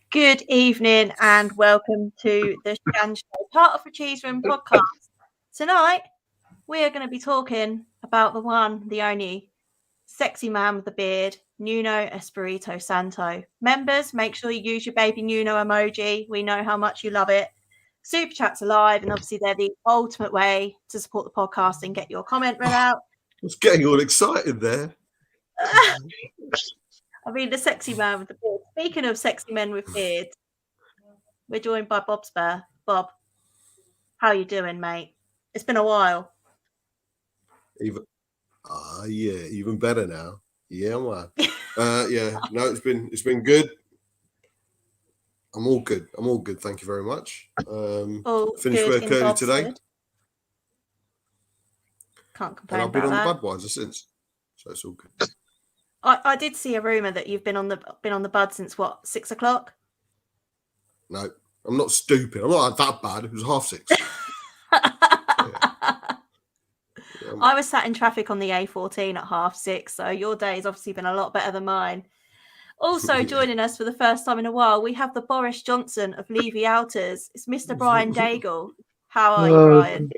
Good evening and welcome to the Shan Show, part of the Cheese Room podcast. Tonight, we are going to be talking about the one, the only sexy man with the beard, Nuno Espirito Santo. Members, make sure you use your baby Nuno emoji. We know how much you love it. Super Chats are live, and obviously they're the ultimate way to support the podcast and get your comment read out. I was getting all excited there. I mean, the sexy man with the beard. Speaking of sexy men with beards, we're joined by Bob Spur. Bob, how you doing, mate? It's been a while. Even better now. Yeah, man. No, it's been good. I'm all good. Thank you very much. Finished work early today. Good. Can't complain. And I've been on the Budweiser since, so it's all good. I did see a rumor that you've been on the Bud since what, 6 o'clock? No, I'm not stupid. I'm not that bad. It was 6:30. I was sat in traffic on the A14 at 6:30, so your day's obviously been a lot better than mine. Also joining us for the first time in a while, we have the Boris Johnson of Levy Outers. It's Mr. Brian Daigle. How are you, Brian?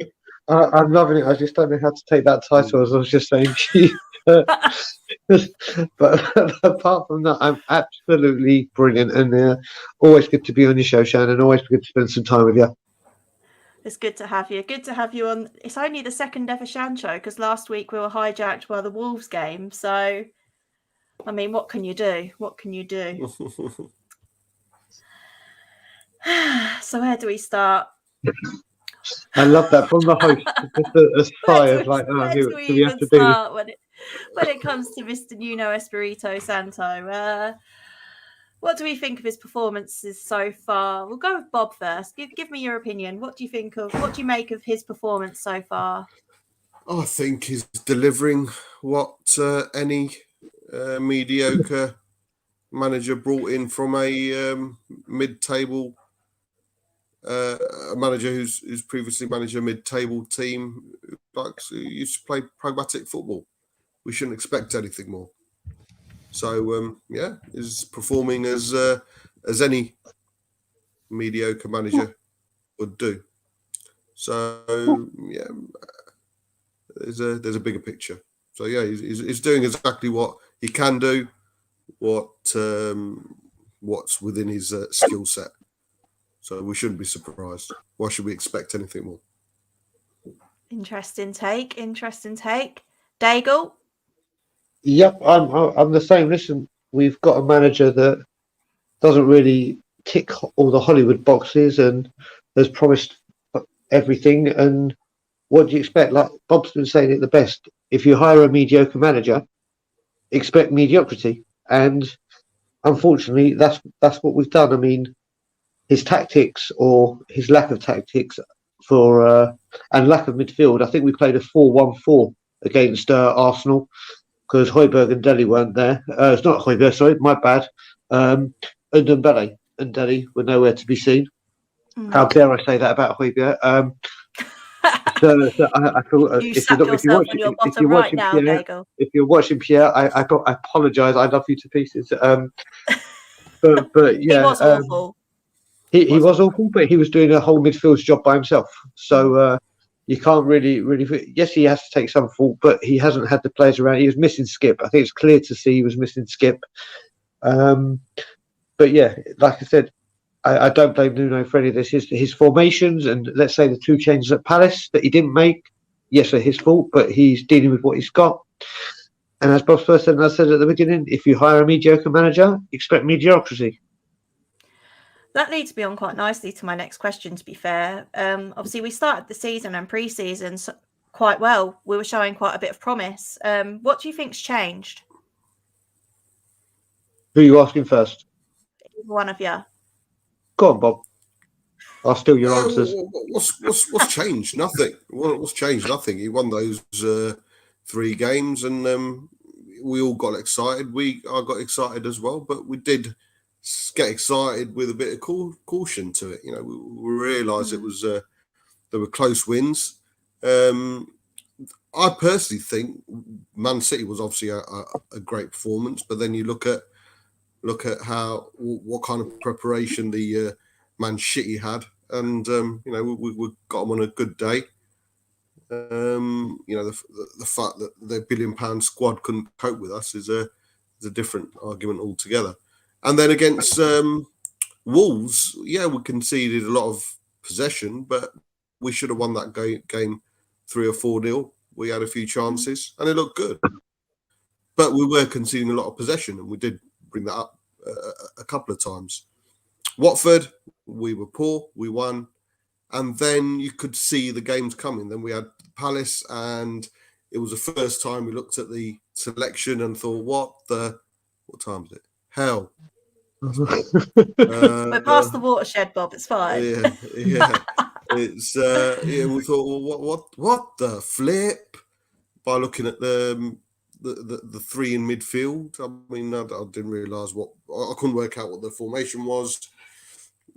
I'm loving it. I just don't know how to take that title, as I was just saying to you. But apart from that, I'm absolutely brilliant, and always good to be on your show, Shan, and always good to spend some time with you. It's good to have you. Good to have you on. It's only the second ever Shan show because last week we were hijacked by the Wolves game. So, I mean, what can you do? So where do we start? I love that from the host. Just a sigh of like, do we have to do this? When it comes to Mr. Nuno Espirito Santo, what do we think of his performances so far? We'll go with Bob first. Give me your opinion. What do you make of his performance so far? I think he's delivering what any mediocre manager brought in from a mid-table a manager who's previously managed a mid-table team, who used to play pragmatic football. We shouldn't expect anything more. So is performing as any mediocre manager would do. So there's a bigger picture. So he's doing exactly what he can do, what's within his skill set. So we shouldn't be surprised. Why should we expect anything more? Interesting take. Daigle? Yep, I'm the same. Listen, we've got a manager that doesn't really tick all the Hollywood boxes and has promised everything. And what do you expect? Like Bob's been saying it the best. If you hire a mediocre manager, expect mediocrity. And unfortunately, that's what we've done. I mean, his tactics or his lack of tactics and lack of midfield. I think we played a 4-1-4 against Arsenal because Højbjerg and Dele weren't there. It's not Højbjerg, sorry, my bad. And Dembele and Dele were nowhere to be seen. How dare I say that about Højbjerg? So I feel if you're watching Pierre, I apologise. I love you to pieces. But yeah, he was awful. He was awful, but he was doing a whole midfield's job by himself. So you can't really. Yes, he has to take some fault, but he hasn't had the players around. He was missing Skip. I think it's clear to see he was missing Skip. But yeah, like I said, I don't blame Nuno for any of this. His formations and let's say the 2 changes at Palace that he didn't make, yes, are his fault, but he's dealing with what he's got. And as Bob first said, and I said at the beginning, if you hire a mediocre manager, expect mediocrity. That leads me on quite nicely to my next question, to be fair. Obviously, we started the season and pre-season quite well. We were showing quite a bit of promise. What do you think's changed? Who are you asking first? One of you. Go on, Bob. I'll steal your answers. What's changed? Nothing. What's changed? Nothing. He won those 3 games and we all got excited. I got excited as well, but we did get excited with a bit of caution to it. You know, we realised it was there were close wins. I personally think Man City was obviously a great performance, but then you look at look at what kind of preparation the Man City had, and we got them on a good day. The fact that their £1 billion squad couldn't cope with us is a different argument altogether. And then against Wolves, we conceded a lot of possession, but we should have won that game 3 or 4-0. We had a few chances, and it looked good. But we were conceding a lot of possession, and we did bring that up a couple of times. Watford, we were poor, we won, and then you could see the games coming. Then we had Palace, and it was the first time we looked at the selection and thought, what time is it? Hell. We're past the watershed, Bob. It's fine. Yeah. It's we thought, well, what the flip? By looking at the three in midfield, I mean, I didn't realise I couldn't work out what the formation was.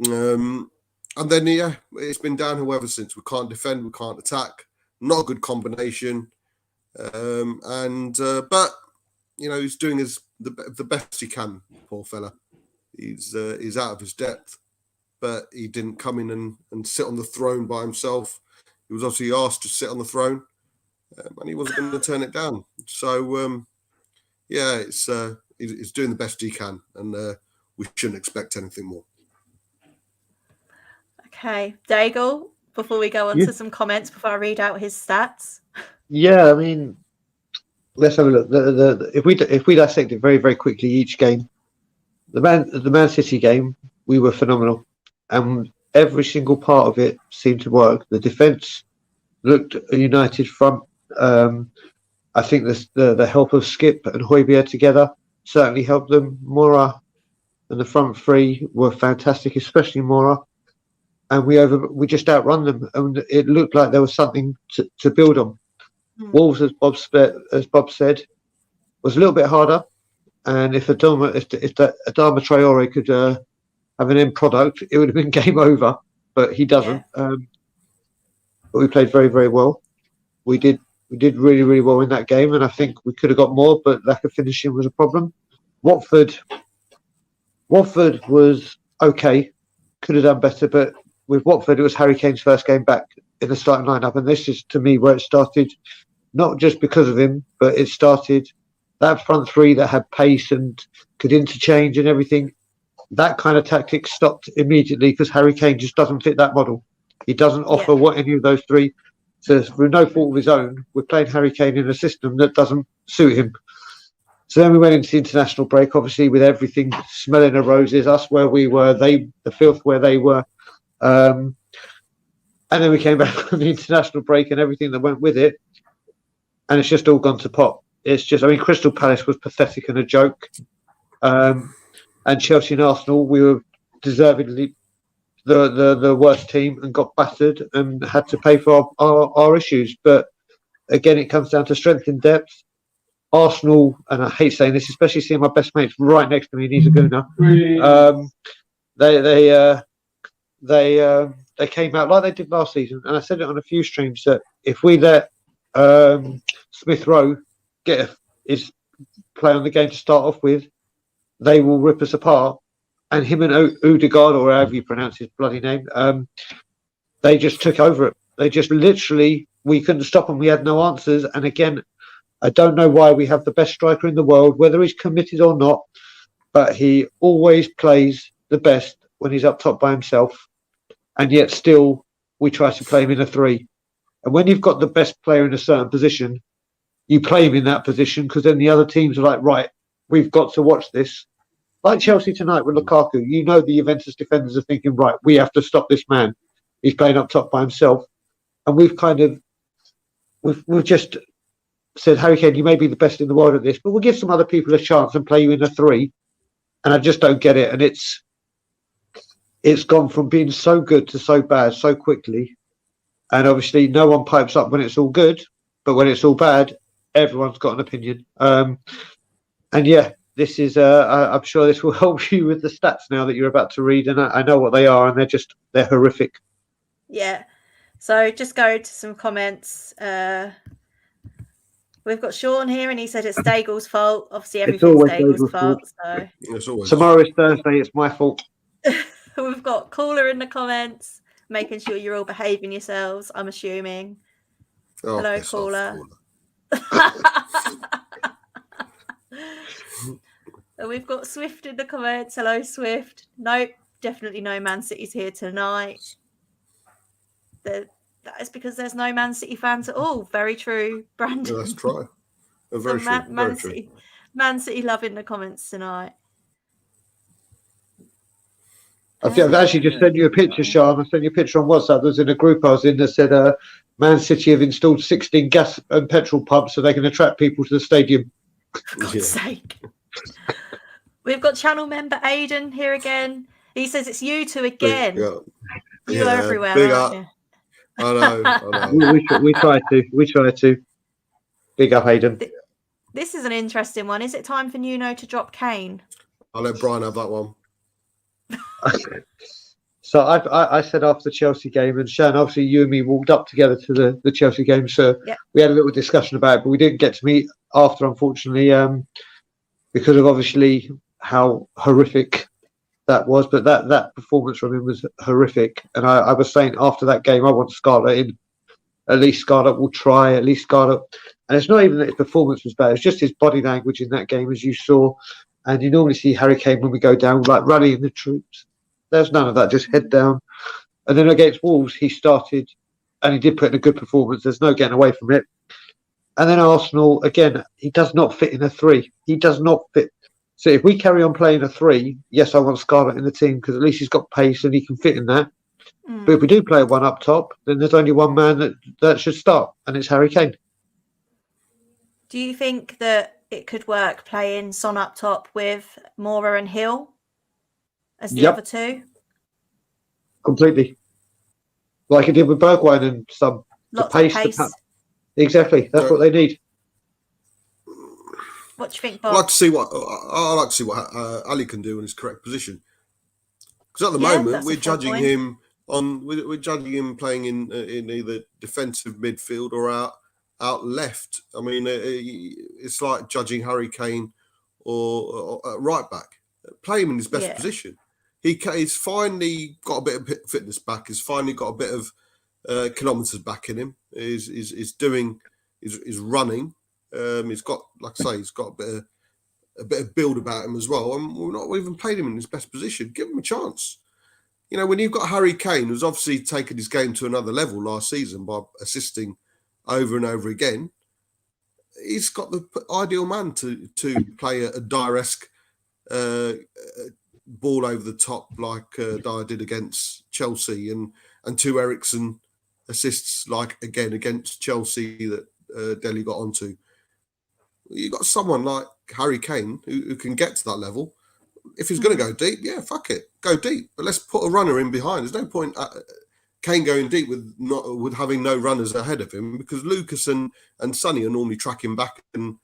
And then it's been downhill ever since. We can't defend, we can't attack. Not a good combination. But he's doing the best he can. Poor fella. He's out of his depth, but he didn't come in and sit on the throne by himself. He was obviously asked to sit on the throne, and he wasn't going to turn it down. So he's doing the best he can, and we shouldn't expect anything more. Okay, Daigle, before we go on to some comments, before I read out his stats. Yeah, I mean, let's have a look. If we dissect it very, very quickly, each game, the Man City game, we were phenomenal, and every single part of it seemed to work. The defence looked a united front. I think the help of Skip and Højbjerg together certainly helped them. Mora and the front three were fantastic, especially Mora. And we just outrun them, and it looked like there was something to build on. Wolves, as Bob said, was a little bit harder. And if Adama Traore could have an end product, it would have been game over. But he doesn't. Yeah. But we played very, very well. We did really, really well in that game, and I think we could have got more, but lack of finishing was a problem. Watford was okay, could have done better, but with Watford, it was Harry Kane's first game back in the starting lineup, and this is, to me, where it started, not just because of him, but it started that front three that had pace and could interchange and everything. That kind of tactic stopped immediately because Harry Kane just doesn't fit that model. He doesn't offer what any of those three. So through no fault of his own, we're playing Harry Kane in a system that doesn't suit him. So then we went into the international break, obviously with everything smelling of roses, us where we were, the filth where they were. And then we came back from the international break and everything that went with it. And it's just all gone to pot. It's just, Crystal Palace was pathetic and a joke. And Chelsea and Arsenal, we were deservedly the worst team and got battered and had to pay for our issues. But again, it comes down to strength in depth. Arsenal, and I hate saying this, especially seeing my best mate's right next to me, and he's a gooner. They came out like they did last season, and I said it on a few streams that if we let Smith Rowe get his play on the game to start off with, they will rip us apart. And him and Odegaard, or however you pronounce his bloody name, they just took over it. They just literally, we couldn't stop them. We had no answers. And again, I don't know why we have the best striker in the world, whether he's committed or not, but he always plays the best when he's up top by himself. And yet still, we try to play him in a three. And when you've got the best player in a certain position, you play him in that position because then the other teams are like, right, we've got to watch this. Like Chelsea tonight with Lukaku, the Juventus defenders are thinking, right, we have to stop this man. He's playing up top by himself. And we've just said, Harry Kane, you may be the best in the world at this, but we'll give some other people a chance and play you in a three. And I just don't get it. And it's gone from being so good to so bad so quickly. And obviously no one pipes up when it's all good, but when it's all bad, everyone's got an opinion. This is, I'm sure this will help you with the stats now that you're about to read, and I know what they are, and they're horrific. Yeah. So just go to some comments. We've got Sean here, and he said it's Daigle's fault. Obviously, It's everything's always Daigle's Daigle's fault. fault. So It's always Tomorrow is Thursday. It's my fault. we've got Caller in the comments, making sure you're all behaving yourselves. I'm assuming. Oh, Hello, piss off, Caller. And we've got Swift in the comments. Hello, Swift. Nope, definitely no Man City's here tonight. That is because there's no Man City fans at all. Very true, Brandon. Yeah, that's true. Very true. Very true. Man City love in the comments tonight. I've actually just sent you a picture, Shan. I sent you a picture on WhatsApp. There was in a group I was in that said Man City have installed 16 gas and petrol pumps so they can attract people to the stadium. For God's sake. We've got channel member Aidan here again. He says it's you two again. You are everywhere, aren't you? I know. we try to. Big up, Aidan. This is an interesting one. Is it time for Nuno to drop Kane? I'll let Brian have that one. So I said after the Chelsea game, and Shan, obviously you and me walked up together to the Chelsea game, so we had a little discussion about it, but we didn't get to meet after, unfortunately, because of obviously how horrific that was. But that performance from him was horrific, and I was saying after that game, I want Scarlett in. At least Scarlett will try. At least Scarlett, and it's not even that his performance was bad; it's just his body language in that game, as you saw. And you normally see Harry Kane when we go down, like rallying the troops. There's none of that, just head down. And then against Wolves, he started, and he did put in a good performance. There's no getting away from it. And then Arsenal, again, he does not fit in a 3. He does not fit. So if we carry on playing a 3, yes, I want Scarlett in the team because at least he's got pace and he can fit in that. But if we do play one up top, then there's only one man that should start, and it's Harry Kane. Do you think that it could work playing Son up top with Moura and Hill as the other two? Completely. Like it did with Bergwijn and some. Lots of pace. Exactly. That's what they need. What do you think, Bob? I like to see what Ali can do in his correct position. Because at the moment we're judging him playing in either defensive midfield or out left. I mean, it's like judging Harry Kane or right back. Play him in his best position. He's finally got a bit of fitness back. He's finally got a bit of kilometres back in him. He's running. He's got, like I say, he's got a bit of build about him as well. And we've even played him in his best position. Give him a chance. You know, when you've got Harry Kane, who's obviously taken his game to another level last season by assisting over and over again, he's got the ideal man to play a Dyer-esque ball over the top like Dyer did against Chelsea, and 2 Eriksen assists like again against Chelsea that Dele got onto. You've got someone like Harry Kane who can get to that level. If he's going to go deep, fuck it, go deep. But let's put a runner in behind. There's no point Kane going deep with having no runners ahead of him, because Lucas and Sonny are normally tracking back and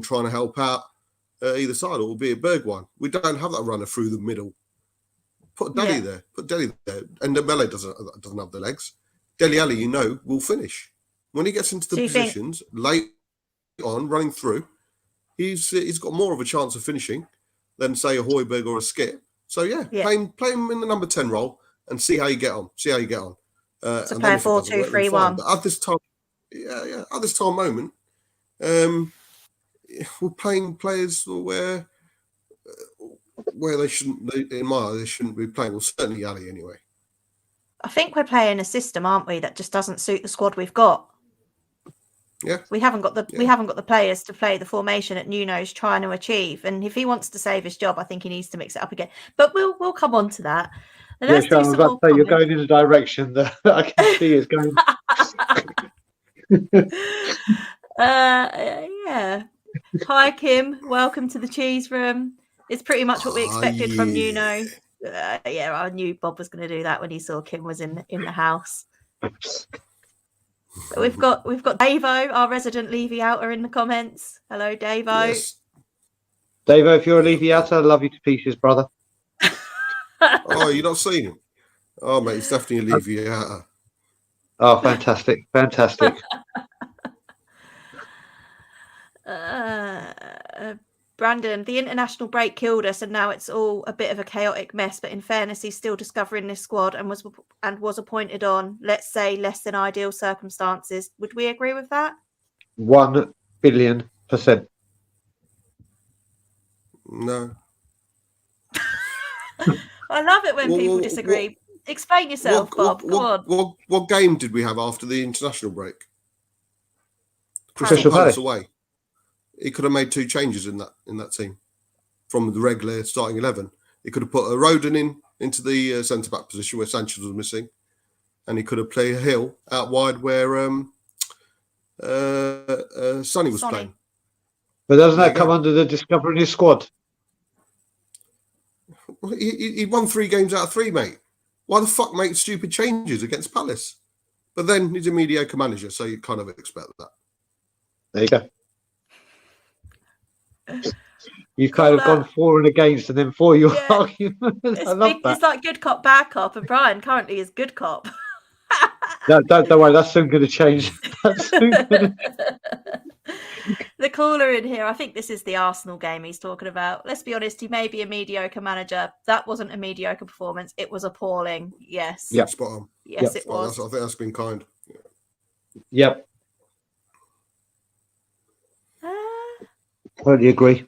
trying to help out either side, or be a Bergwijn. We don't have that runner through the middle. Put Dele there. Put Dele there. And Dembele doesn't have the legs. Dele Alli, will finish when he gets into the positions late on, running through. He's got more of a chance of finishing than say a Højbjerg or a Skip. So play him in the number 10 role and see how you get on. So play a 4-2-3-1. But at this time, at this time moment, we're playing players where they shouldn't. In my eyes, they shouldn't be playing. Well, certainly Ali anyway. I think we're playing a system, aren't we, that just doesn't suit the squad we've got. Yeah, we haven't got the players to play the formation that Nuno's trying to achieve. And if he wants to save his job, I think he needs to mix it up again. But we'll come on to that. Sean, I was about to say, you're going in a direction that I can see is going. Hi, Kim. Welcome to the cheese room. It's pretty much what we expected from Nuno. I knew Bob was going to do that when he saw Kim was in the house. We've got Davo, our resident Levy outer, in the comments. Hello, Davo. Yes. Davo, if you're a Levy outer, I love you to pieces, brother. Oh, you're not seeing him? Oh, mate, it's definitely a Levy outer. Oh, fantastic. Brandon, the international break killed us, and now it's all a bit of a chaotic mess. But in fairness, he's still discovering this squad and was appointed on, let's say, less than ideal circumstances. Would we agree with that? 1,000,000,000%. No. I love it when people disagree. Explain yourself, Bob. Come on. What game did we have after the international break? Crystal Palace away. He could have made 2 changes in that team from the regular starting 11. He could have put a Rodon into the centre back position where Sanchez was missing, and he could have played Hill out wide where Sonny was playing. But doesn't that come under the discovering his squad? He won 3 games out of 3, mate. Why the fuck make stupid changes against Palace? But then he's a mediocre manager, so you kind of expect that. There you go. You've kind of gone for and against, and then for your argument. I love that. It's like good cop, bad cop, and Brian currently is good cop. Don't worry, that's soon going to change. The caller in here, I think this is the Arsenal game he's talking about. Let's be honest, he may be a mediocre manager. That wasn't a mediocre performance. It was appalling. Yes. Yeah, spot on. Yes, it was. I think that's been kind. Yep. Totally agree.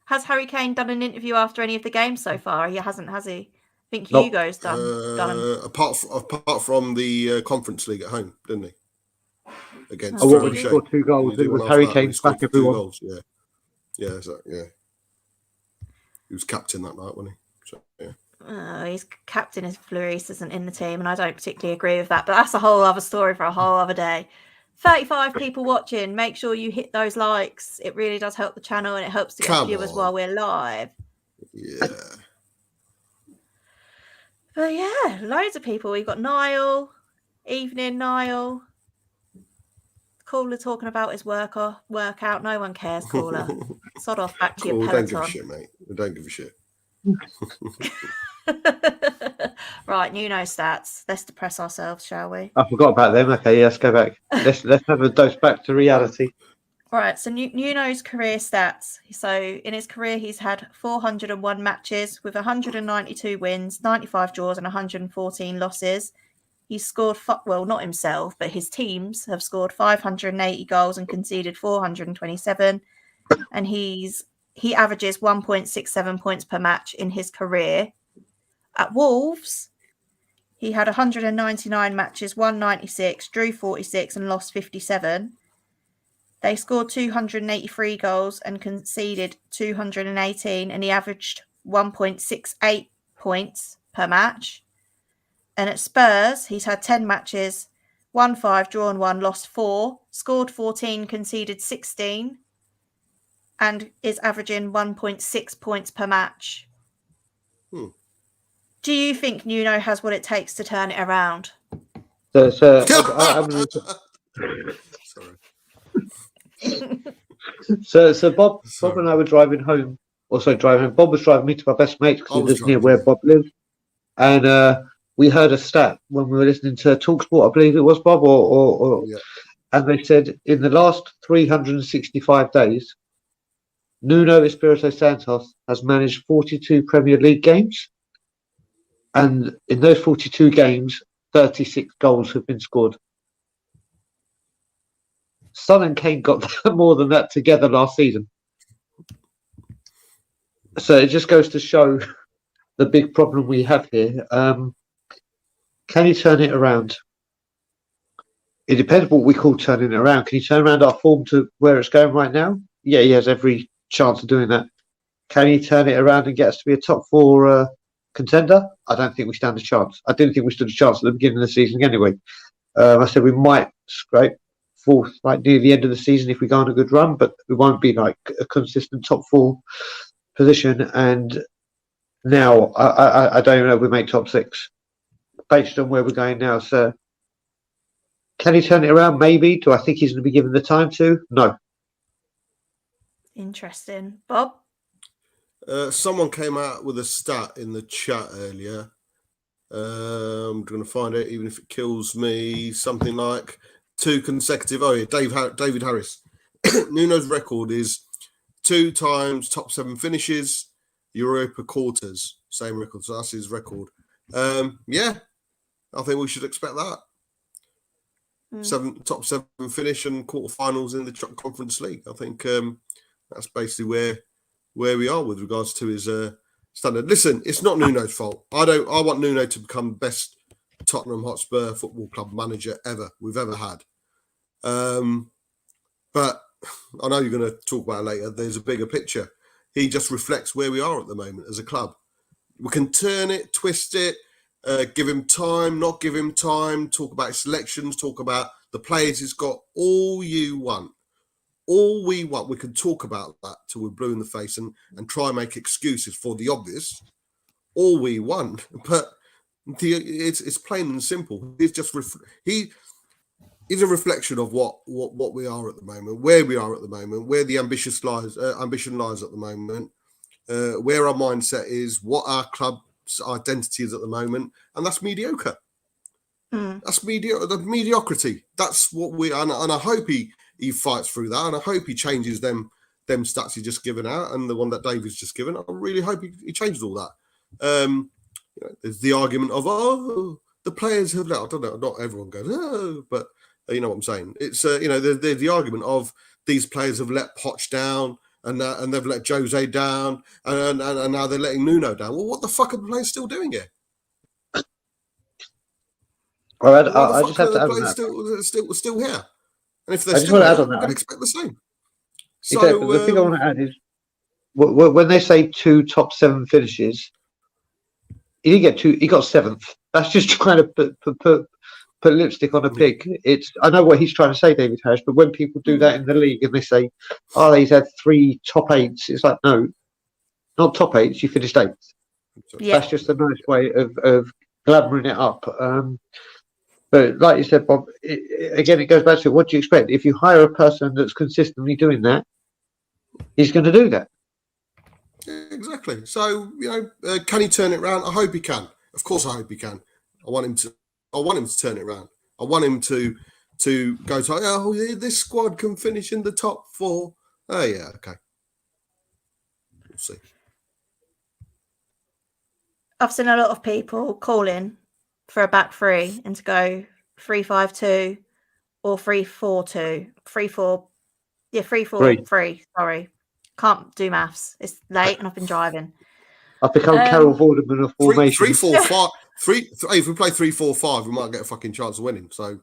Has Harry Kane done an interview after any of the games so far? He hasn't, has he? I think Hugo's done them. Apart from the Conference League at home, didn't he? Against he scored 2 goals. It was Harry Kane's back everyone. Yeah. He was captain that night, wasn't he? So, yeah. He's captain if Lloris isn't in the team, and I don't particularly agree with that. But that's a whole other story for a whole other day. 35 people watching. Make sure you hit those likes. It really does help the channel, and it helps to get viewers while we're live. Yeah. But yeah, loads of people. We've got Niall. Evening, Niall. Caller talking about his workout. No one cares, caller. Sod off back to your Peloton. Don't give a shit, mate. Don't give a shit. Right, Nuno stats. Let's depress ourselves, shall we? I forgot about them. Okay, let's go back. Let's have a dose back to reality. Right, so Nuno's career stats. So in his career, he's had 401 matches with 192 wins, 95 draws, and 114 losses. He's scored, not himself, but his teams have scored 580 goals and conceded 427. And he averages 1.67 points per match in his career. At Wolves, he had 199 matches, won 96, drew 46, and lost 57. They scored 283 goals and conceded 218, and he averaged 1.68 points per match. And at Spurs, he's had 10 matches, won 5, drawn 1, lost 4, scored 14, conceded 16, and is averaging 1.6 points per match. Do you think Nuno has what it takes to turn it around? Sorry. So Bob and I were driving home. Bob was driving me to my best mate because he lives near where Bob lives, and we heard a stat when we were listening to TalkSport, I believe it was, Bob, and they said in the last 365 days, Nuno Espirito Santos has managed 42 Premier League games, and in those 42 games, 36 goals have been scored. Son and Kane got more than that together last season. So it just goes to show the big problem we have here. Can you turn it around? It depends what we call turning it around. Can you turn around our form to where it's going right now? Yeah, he has every chance of doing that. Can he turn it around and get us to be a top 4 contender? I don't think we stand a chance. I didn't think we stood a chance at the beginning of the season anyway. I said we might scrape 4th, like near the end of the season if we go on a good run, but we won't be like a consistent top 4 position. And now I don't even know if we make top 6 based on where we're going now. So can he turn it around? Maybe. Do I think he's going to be given the time to? No. Interesting. Bob? Someone came out with a stat in the chat earlier. I'm going to find it, even if it kills me. Something like 2 consecutive. Oh, yeah, David Harris. Nuno's record is 2 times top 7 finishes, Europa quarters, same record. So that's his record. Yeah, I think we should expect that. Top 7 finish and quarterfinals in the Conference League. I think that's basically where we are with regards to his standard. Listen, it's not Nuno's fault. I want Nuno to become the best Tottenham Hotspur Football Club manager we've ever had. But I know you're going to talk about it later. There's a bigger picture. He just reflects where we are at the moment as a club. We can turn it, twist it, give him time, not give him time, talk about his selections, talk about the players he's got, all you want. All we want, we can talk about that till we're blue in the face and try and make excuses for the obvious. All we want, but it's plain and simple. It's just he's a reflection of what we are at the moment, where we are at the moment, where the ambition lies at the moment, where our mindset is, what our club's identity is at the moment, and that's mediocre. That's the mediocrity. That's what we and I hope he fights through that, and I hope he changes them stats he's just given out and the one that David's just given. I really hope he changes all that. There's the argument of the players have let. I don't know. Not everyone goes but you know what I'm saying. It's there's the argument of these players have let Poch down and they've let Jose down and now they're letting Nuno down. Well, what the fuck are the players still doing here? I just have to add on that. Still here. And if they're still here, we're going to expect the same. So exactly. The thing I want to add is when they say 2 top 7 finishes, he didn't get 2. He got 7th. That's just trying to put lipstick on a pig. I know what he's trying to say, David Harris, but when people do that in the league and they say, he's had 3 top 8s, it's like, no, not top 8s. You finished 8th. Yeah. That's just a nice way of glamoring it up. But like you said, Bob, it goes back to what do you expect? If you hire a person that's consistently doing that, he's going to do that. Exactly. So, can he turn it around? I hope he can. Of course, I hope he can. I want him to turn it around. I want him to go to, this squad can finish in the top 4. Oh, yeah, okay. We'll see. I've seen a lot of people calling for a back 3 and to go 3-5-2 or 3-4-2. 3-4-3. Sorry. Can't do maths. It's late and I've been driving. I've become Carol Vorderman of formation. 3-4-5. If we play 3-4-5, we might get a fucking chance of winning. So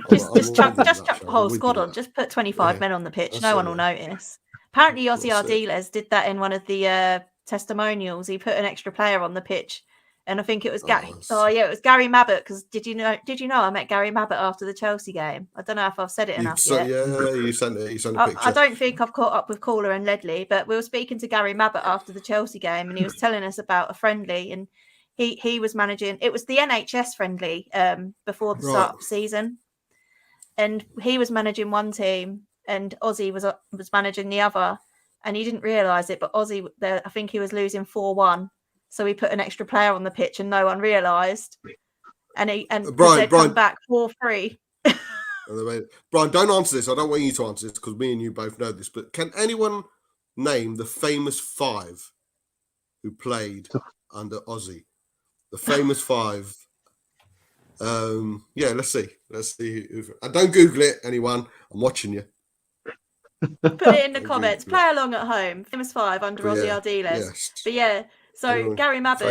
just chuck the whole squad on. Just put 25 men on the pitch. No one will notice. Apparently, Ozzy Ardiles did that in one of the testimonials. He put an extra player on the pitch. And I think it was Gary. It was Gary Mabbott. Because did you know I met Gary Mabbott after the Chelsea game? I don't know if I've said it enough yet. Yeah, you sent a picture. I don't think I've caught up with Caller and Ledley, but we were speaking to Gary Mabbott after the Chelsea game, and he was telling us about a friendly, and he was managing. It was the NHS friendly before the start of the season, and he was managing one team, and Ozzy was managing the other, and he didn't realise it, but Ozzy, I think he was losing 4-1. So he put an extra player on the pitch and no one realised. And Brian come back 4-3. Brian, don't answer this. I don't want you to answer this because me and you both know this. But can anyone name the famous 5 who played under Ozzy? The famous 5. Let's see. And don't Google it, anyone. I'm watching you. Put it in the comments. Play along at home. Famous 5 under Ozzy Ardiles. Yes. But yeah. So Gary Mabbott,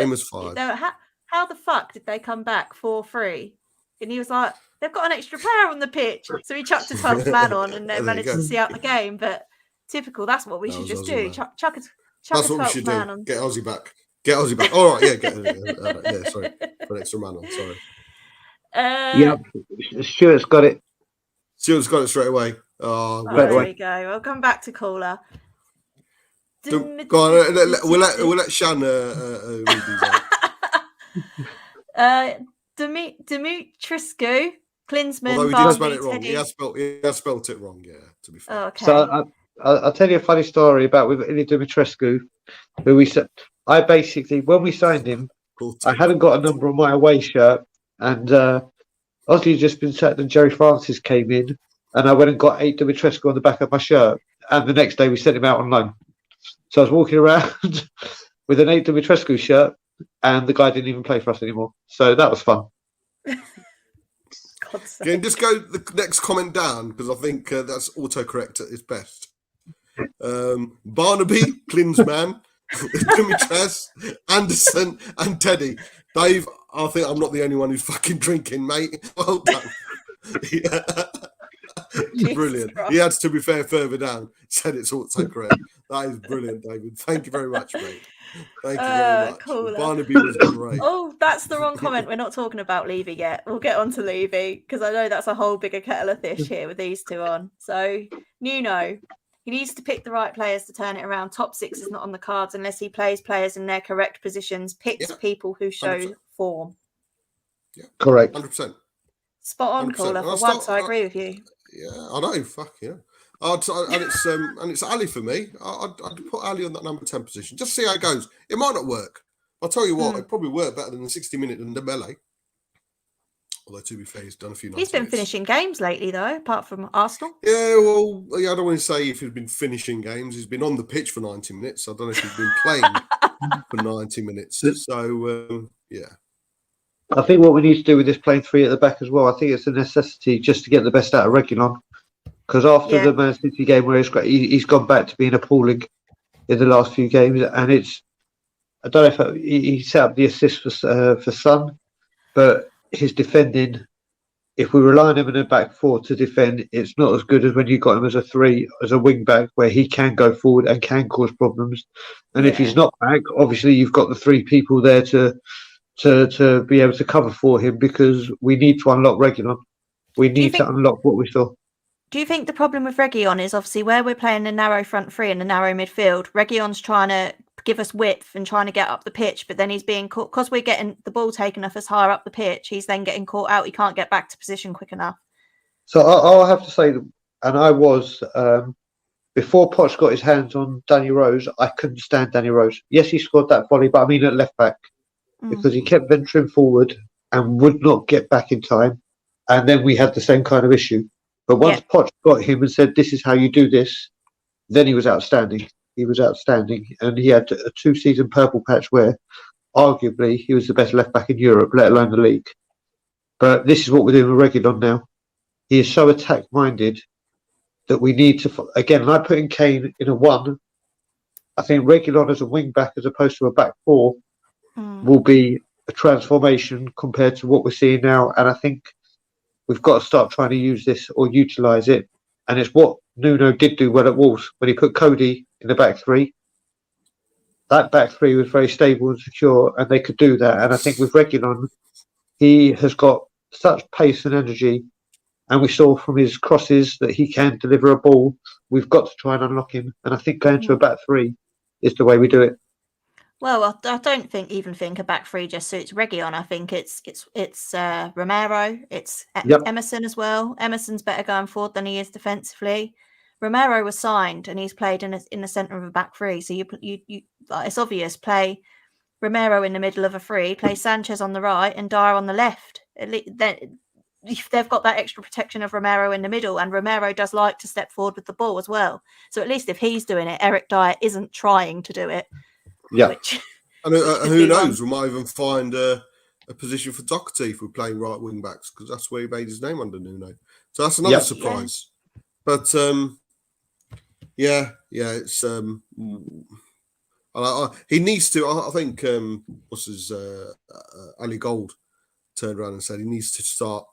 how the fuck did they come back 4-3? And he was like, they've got an extra player on the pitch. So he chucked a 12th man on and they managed to see out the game. But typical, that's what we should just do. Chuck a 12th man on. Get Ozzy back. All right, yeah, sorry. Put an extra man on, sorry. Stuart's got it. Stuart's got it straight away. There we go. I'll come back to Caller. Go on, we'll let Shan read these out. Dimitrescu, Klinsmann. Although he did spell it wrong. He has spelt it wrong, yeah, to be fair. Oh, okay. So I'll tell you a funny story about with Dimitrescu, who we said, I basically, when we signed him, I hadn't got a number on my away shirt, and Ozzy had just been sacked and Jerry Francis came in, and I went and got 8 Dimitrescu on the back of my shirt. and the next day we sent him out on loan. So I was walking around with an 8 Dumitrescu shirt, and the guy didn't even play for us anymore. So that was fun. Can just go the next comment down, because I think that's autocorrect at its best. Barnaby, Klinsmann, Dimitras, Anderson, and Teddy. Dave, I think I'm not the only one who's fucking drinking, mate. Well done. Brilliant. Christ. He had to be fair further down. Said it's autocorrect. That is brilliant, David. Thank you very much, mate. Thank you very much. Cooler. Barnaby was great. Oh, that's the wrong comment. We're not talking about Levy yet. We'll get on to Levy because I know that's a whole bigger kettle of fish here with these two on. So, Nuno, he needs to pick the right players to turn it around. Top six is not on the cards unless he plays players in their correct positions, picks people who show 100%. form. Yeah, Correct. 100%. Spot on, 100%. Caller. For once, I agree with you. Yeah, I know. Fuck yeah. And it's Ali for me. I'd put Ali on that number 10 position. Just see how it goes. It might not work. I'll tell you what, it probably worked better than the 60-minute than Dembele. Although, to be fair, he's done a few. He's been finishing games lately, though, apart from Arsenal. Yeah, well, I don't want to say if he's been finishing games. He's been on the pitch for 90 minutes. I don't know if he's been playing for 90 minutes. So, yeah. I think what we need to do with this playing three at the back as well, I think it's a necessity just to get the best out of Reguilon. Because after the Man City game where he's gone back to being appalling in the last few games, and I don't know if he set up the assist for Son, but his defending, if we rely on him in the back four to defend, it's not as good as when you got him as a wing back where he can go forward and can cause problems. And if he's not back, obviously you've got the three people there to be able to cover for him, because we need to unlock Reguilon. We need to unlock what we saw. Do you think the problem with Reguilon is obviously where we're playing a narrow front three and a narrow midfield? Reguilon's trying to give us width and trying to get up the pitch, but then he's being caught because we're getting the ball taken off us higher up the pitch. He's then getting caught out. He can't get back to position quick enough. So I'll have to say, and I was before Poch got his hands on Danny Rose, I couldn't stand Danny Rose. Yes, he scored that volley, but I mean at left back, because he kept venturing forward and would not get back in time, and then we had the same kind of issue. But once Poch got him and said, "This is how you do this," then he was outstanding. He was outstanding, and he had a two-season purple patch where, arguably, he was the best left back in Europe, let alone the league. But this is what we're doing with Reguilon now. He is so attack-minded that we need to. Again, and I put in Kane in a 1. I think Reguilon as a wing back, as opposed to a back 4, will be a transformation compared to what we're seeing now. And I think we've got to start trying to use this or utilise it. And it's what Nuno did do well at Wolves when he put Cody in the back 3. That back 3 was very stable and secure, and they could do that. And I think with Reguilon, he has got such pace and energy, and we saw from his crosses that he can deliver a ball. We've got to try and unlock him. And I think going to a back 3 is the way we do it. Well, I don't think a back 3 just suits Reguilon. I think it's Romero, it's Emerson as well. Emerson's better going forward than he is defensively. Romero was signed and he's played in the centre of a back 3. So you it's obvious. Play Romero in the middle of a 3, play Sanchez on the right and Dyer on the left. They've got that extra protection of Romero in the middle, and Romero does like to step forward with the ball as well. So at least if he's doing it, Eric Dyer isn't trying to do it. Yeah. And who knows? We might even find a position for Doherty if we're playing right wing backs, because that's where he made his name under Nuno. So that's another surprise. Yeah. But it's he needs to. I think what's his Ali Gold turned around and said he needs to start,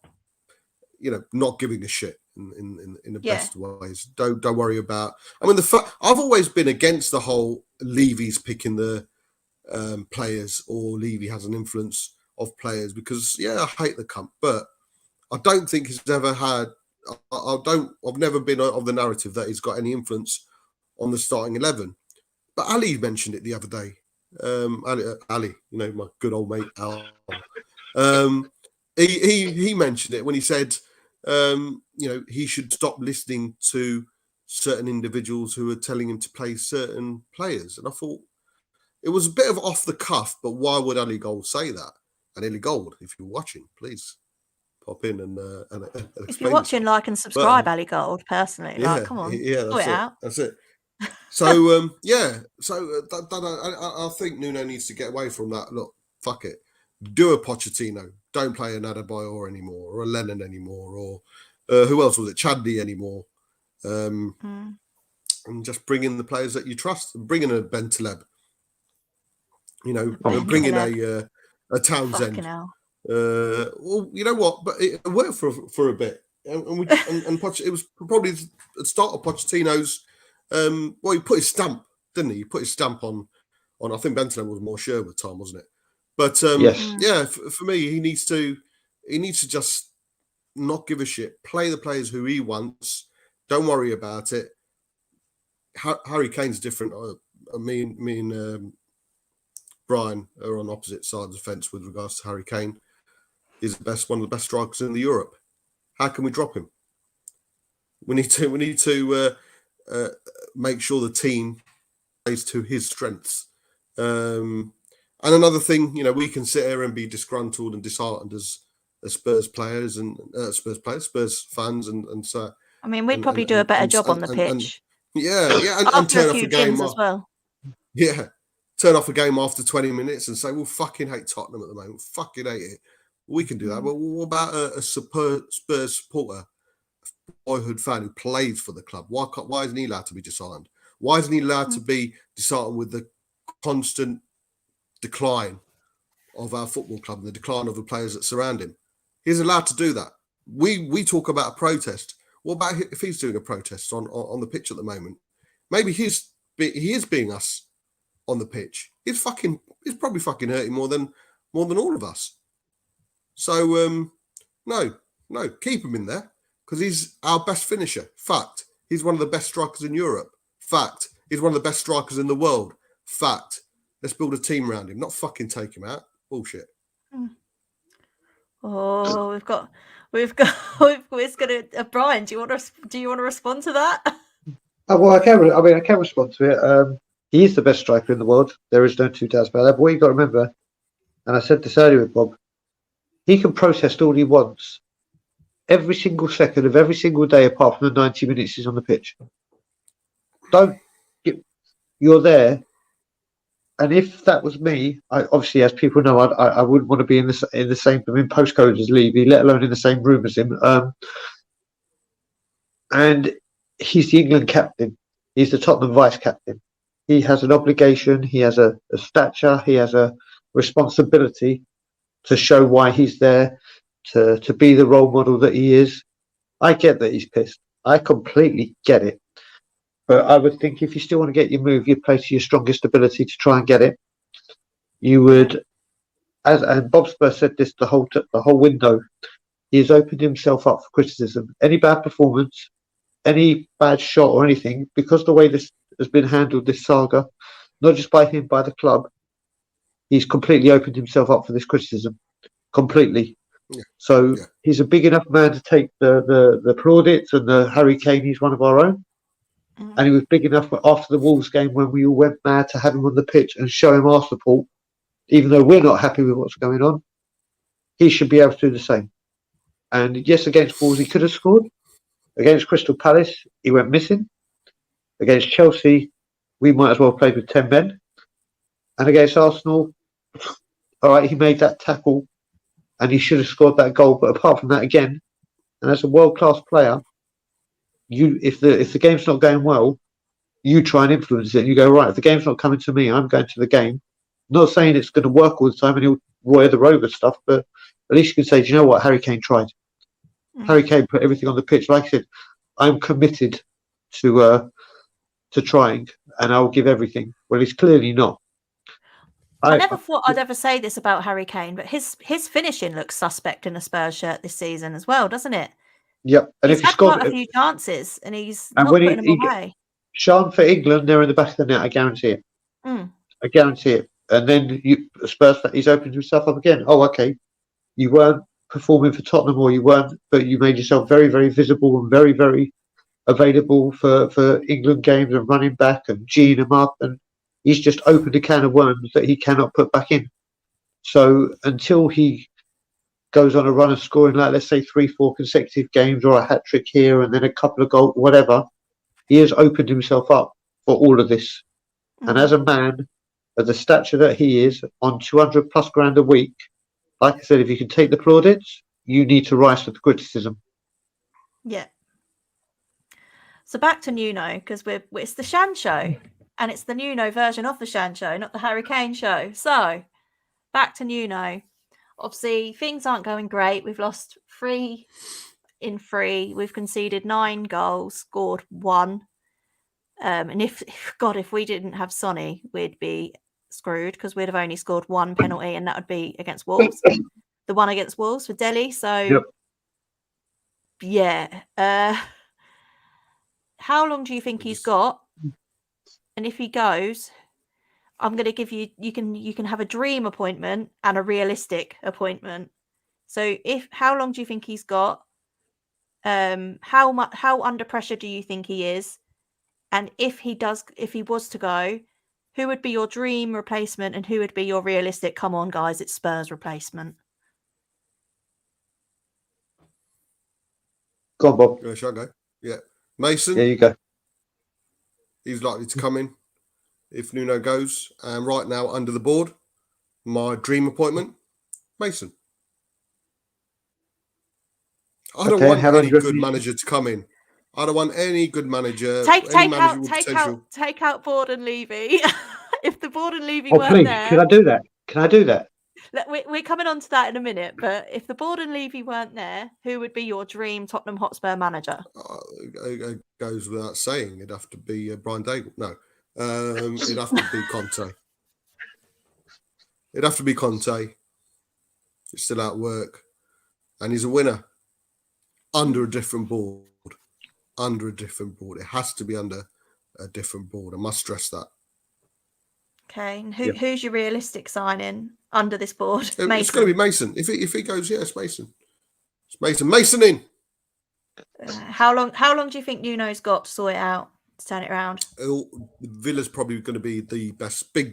not giving a shit in the best ways. Don't worry about. I mean, I've always been against the whole Levy's picking the players, or Levy has an influence of players, because I hate the cunt, but I don't think he's ever had. I've never been of the narrative that he's got any influence on the starting 11. But Ali mentioned it the other day. Ali, my good old mate Al. He mentioned it when he said, he should stop listening to certain individuals who are telling him to play certain players. And I thought it was a bit of off the cuff, but why would Ali Gold say that? And Ali Gold, if you're watching, please pop in and If explain you're watching, yourself. like and subscribe, But, Ali Gold, personally, yeah, like, come on, yeah, sort it out. That's it. So I think Nuno needs to get away from that. Look, fuck it, do a Pochettino. Don't play an Adebayor anymore, or a Lennon anymore, or who else was it? Chadley anymore. And just bring in the players that you trust. Bring in a Bentaleb. You know, bring in a Townsend. Fucking hell. Well, you know what? But it worked for a bit, and it was probably the start of Pochettino's. Well, he put his stamp, didn't he? He put his stamp on. I think Benton was more sure with time, wasn't it? But Yes. yeah, for me, he needs to just not give a shit. Play the players who he wants. Don't worry about it. Harry Kane's different. Me and Brian are on opposite sides of the fence with regards to Harry Kane. He's one of the best strikers in Europe. How can we drop him? We need to make sure the team plays to his strengths. And another thing, you know, we can sit here and be disgruntled and disheartened as Spurs players and Spurs fans, and so. I mean, we'd probably do a better job on the pitch. And turn off a game as well. Yeah, turn off a game after 20 minutes and say, "We'll fucking hate Tottenham at the moment. Fucking hate it." We can do that. But what about a Spurs supporter, a boyhood fan who plays for the club? Why isn't he allowed to be disheartened? Why isn't he allowed to be disheartened with the constant decline of our football club and the decline of the players that surround him? He's allowed to do that. We talk about a protest. What about if he's doing a protest on the pitch at the moment? Maybe he is being us on the pitch. He's probably fucking hurting more than all of us. So no, keep him in there because he's our best finisher. Fact. He's one of the best strikers in Europe. Fact. He's one of the best strikers in the world. Fact. Let's build a team around him, not fucking take him out. Bullshit. Oh, we've got Brian. Do you want to respond to that? Well, I can respond to it. He is the best striker in the world. There is no two doubts about that. But what you got to remember, and I said this earlier with Bob, he can protest all he wants every single second of every single day, apart from the 90 minutes he's on the pitch. You're there, and if that was me, obviously, as people know, I wouldn't want to be in the same postcode as Levy, let alone in the same room as him. And he's the England captain. He's the Tottenham vice captain. He has an obligation. He has a stature. He has a responsibility to show why he's there, to be the role model that he is. I get that he's pissed. I completely get it. But I would think if you still want to get your move, you'd play to your strongest ability to try and get it. You would, and Bob Spurs said this the whole window. He has opened himself up for criticism. Any bad performance, any bad shot or anything, because the way this has been handled, this saga, not just by him, by the club, he's completely opened himself up for this criticism. Completely. Yeah. So he's a big enough man to take the plaudits and the Harry Kane, he's one of our own. And he was big enough after the Wolves game when we all went mad to have him on the pitch and show him our support, even though we're not happy with what's going on. He should be able to do the same. And yes, against Wolves he could have scored. Against Crystal Palace, he went missing. Against Chelsea, we might as well have played with 10 men. And against Arsenal, all right, he made that tackle and he should have scored that goal. But apart from that, again, and as a world-class player, if the game's not going well, you try and influence it. You go, right, if the game's not coming to me, I'm going to the game. Not saying it's going to work all the time and he'll Roy the Rover stuff, but at least you can say, do you know what, Harry Kane tried. Harry Kane put everything on the pitch. Like I said, I'm committed to trying, and I'll give everything. Well, he's clearly not. I never thought I'd ever say this about Harry Kane, but his finishing looks suspect in a Spurs shirt this season as well, doesn't it? Yep. And he's had quite a few chances, and he's not putting them away. Shan for England, they're in the back of the net. I guarantee it. I guarantee it. And then Spurs, he's opened himself up again. Oh, okay. You weren't performing for Tottenham, or you weren't, but you made yourself very, very visible and very, very available for England games and running back and geeing him up. And he's just opened a can of worms that he cannot put back in. So until he goes on a run of scoring, like let's say 3-4 consecutive games or a hat trick here and then a couple of goals, whatever, he has opened himself up for all of this. And as a man of the stature that he is, on 200 plus grand a week, like I said, if you can take the plaudits, you need to rise to the criticism. Yeah. So back to Nuno, because it's the Shan show, and it's the Nuno version of the Shan show, not the Harry Kane show. So back to Nuno. Obviously, things aren't going great. We've lost 3 in 3. We've conceded 9 goals, scored 1. And if we didn't have Sonny, we'd be screwed because we'd have only scored 1 penalty, and that would be against Wolves. The one against Wolves for Dele. So, yeah. How long do you think he's got? And if he goes, I'm going to give you. You can have a dream appointment and a realistic appointment. So, how long do you think he's got? How under pressure do you think he is? And if he was to go, who would be your dream replacement and who would be your realistic, come on, guys, it's Spurs replacement? Go on, Bob. Shall I go? Yeah. Mason? Yeah, you go. He's likely to come in if Nuno goes. And right now, under the board, my dream appointment, Mason. I don't want any good manager to come in. I don't want any good manager. Take out Board and Levy. If the Board and Levy weren't please, there, can I do that? We're coming on to that in a minute. But if the Board and Levy weren't there, who would be your dream Tottenham Hotspur manager? It goes without saying. It'd have to be Brian Daigle. No, it'd have to be Conte. It'd have to be Conte. He's still at work, and he's a winner under a different board. Under a different board. It has to be under a different board. I must stress that. Okay. And who's your realistic signing under this board? It's going to be Mason. If he goes, yes, Mason. It's Mason. Mason in. How long do you think Nuno's got to sort it out, to turn it around? Villa's probably going to be the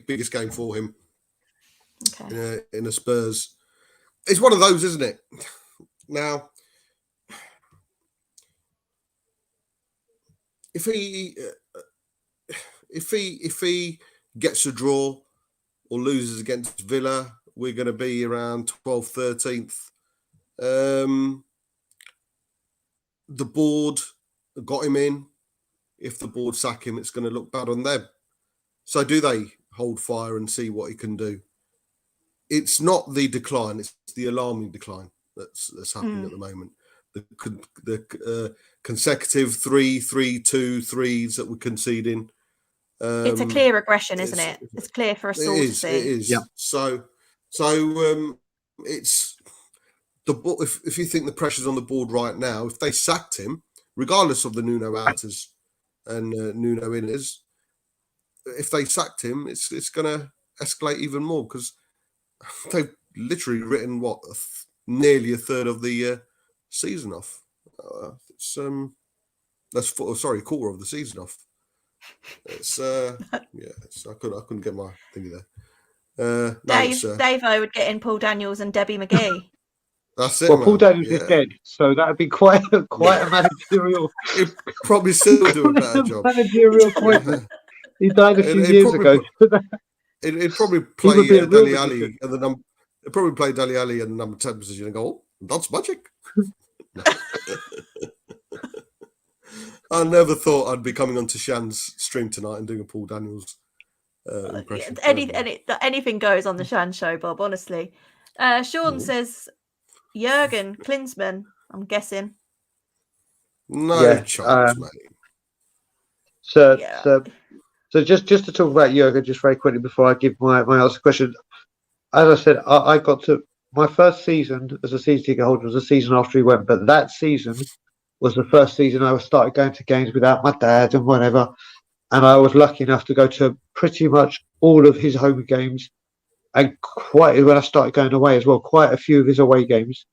biggest game for him. Okay. In a Spurs. It's one of those, isn't it? Now, if he gets a draw or loses against Villa, we're going to be around 12th, 13th. The board got him in. If the board sack him, it's going to look bad on them. So do they hold fire and see what he can do? It's not the decline; it's the alarming decline that's happening at the moment. The consecutive 3-3-2-3s that we're conceding. It's a clear regression, isn't it? It's clear for us all to see. It is. Yeah. So it's the board. If you think the pressure's on the board right now, if they sacked him, regardless of the Nuno outers and Nuno inners, if they sacked him, it's going to escalate even more because they've literally written nearly a third of the season off. That's a quarter of the season off. It's I couldn't get my thingy there. Davo would get in Paul Daniels and Debbie McGee. That's it. Well, Paul Daniels is dead, so that would be quite a managerial. He'd probably still do a better job. Managerial appointment. He died a few years ago. It'd probably play Dele Alli and the number. It'd probably play Dele Alli and the number 10 position and go, "Oh, that's magic." I never thought I'd be coming onto Shan's stream tonight and doing a Paul Daniels impression. Anything goes on the Shan show, Bob. Honestly, Sean says Jurgen Klinsmann. I'm guessing. No chance, mate. So just to talk about Jurgen, just very quickly before I give my answer question. As I said, I got to my first season as a season ticket holder was a season after he went, but that season was the first season I started going to games without my dad and whatever. And I was lucky enough to go to pretty much all of his home games and when I started going away as well, quite a few of his away games.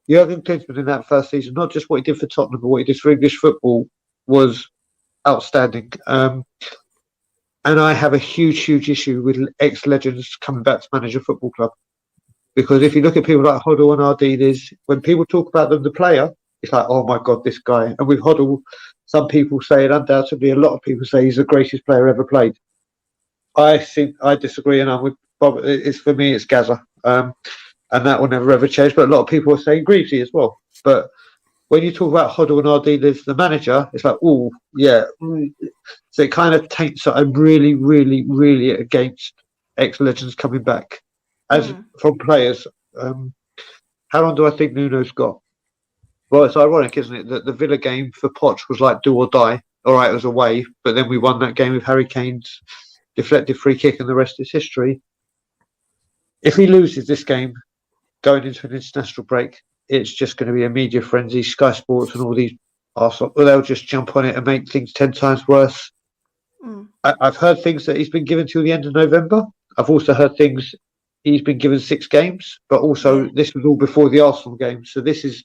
Jurgen Klinsmann in that first season, not just what he did for Tottenham, but what he did for English football was outstanding. And I have a huge issue with ex-legends coming back to manage a football club. Because if you look at people like Hoddle and Ardiles, when people talk about them, the player, it's like, oh my God, this guy. And with Hoddle, some people say, and undoubtedly a lot of people say he's the greatest player ever played. I think I disagree, and I'm with Bob. It's for me, it's Gaza, and that will never ever change. But a lot of people are saying Greavesy as well. But when you talk about Hoddle and Ardiles, the manager, it's like, oh yeah. So it kind of taints that I'm really, really, really against ex-legends coming back as from players. How long do I think Nuno's got? Well, it's ironic, isn't it, that the Villa game for Poch was like do or die. All right, it was away, but then we won that game with Harry Kane's deflected free kick, and the rest is history. If he loses this game going into an international break, it's just going to be a media frenzy. Sky Sports and all these arseholes, they'll just jump on it and make things 10 times worse. I've heard things that he's been given till the end of November. I've also heard things he's been given 6 games, but also this was all before the Arsenal game. So this is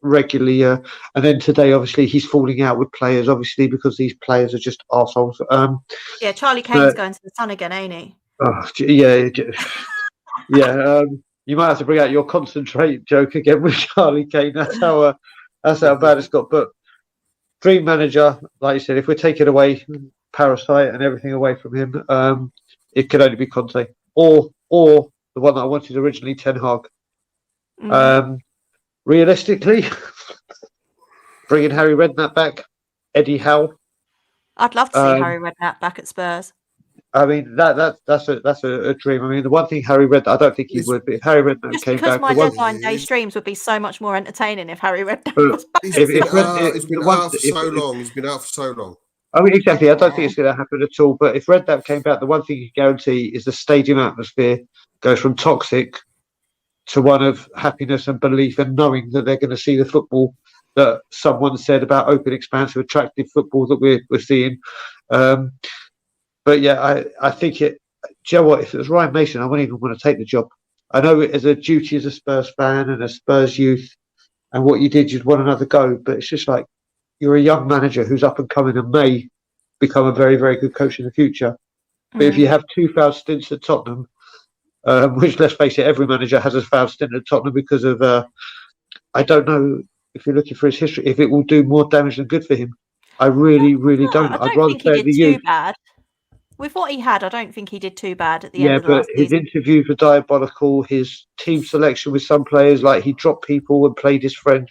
regularly, and then today, obviously, he's falling out with players, obviously, because these players are just arseholes. Charlie Kane's going to the sun again, ain't he? You might have to bring out your concentrate joke again with Charlie Kane. That's how bad it's got. But dream manager, like you said, if we're taking away Parasite and everything away from him, it could only be Conte or the one that I wanted originally, Ten Hag. Realistically, bringing Harry Redknapp back, Eddie Howe. I'd love to see Harry Redknapp back at Spurs. I mean, that's a dream. I mean, the one thing Harry Redknapp, I don't think he would, but if Harry Redknapp came back, my deadline day streams would be so much more entertaining if Harry Redknapp was back. He's been out for so long. I mean, exactly. I don't think it's going to happen at all. But if Redknapp came back, the one thing you can guarantee is the stadium atmosphere goes from toxic to one of happiness and belief and knowing that they're going to see the football that someone said about open, expansive, attractive football that we're seeing. But yeah, I think it. Do you know what? If it was Ryan Mason, I wouldn't even want to take the job. I know it as a duty as a Spurs fan and a Spurs youth, and what you did, you'd want another go. But it's just like you're a young manager who's up and coming and may become a very, very good coach in the future. But if you have 2 failed stints at Tottenham, which, let's face it, every manager has a failed stint at Tottenham because of, I don't know if you're looking for his history, if it will do more damage than good for him. I really, really don't. I'd rather think he did too bad. With what he had, I don't think he did too bad at the end of the last season. Yeah, but his interviews were diabolical. His team selection with some players, like he dropped people and played his friends,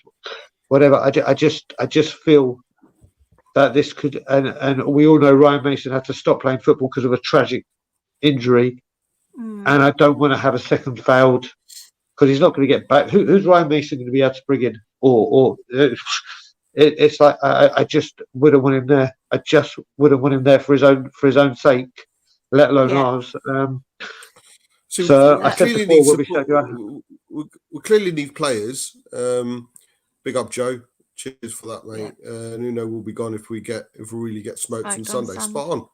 whatever. I just feel that this could, and we all know Ryan Mason had to stop playing football because of a tragic injury. And I don't want to have a second failed, because he's not going to get back. Who's Ryan Mason going to be able to bring in? It's like I just wouldn't want him there. I just wouldn't want him there for his own sake, let alone ours. So I said before, we clearly need players. Big up Joe. Cheers for that, mate. Nuno will be gone if we really get smoked on Sunday. Spot on.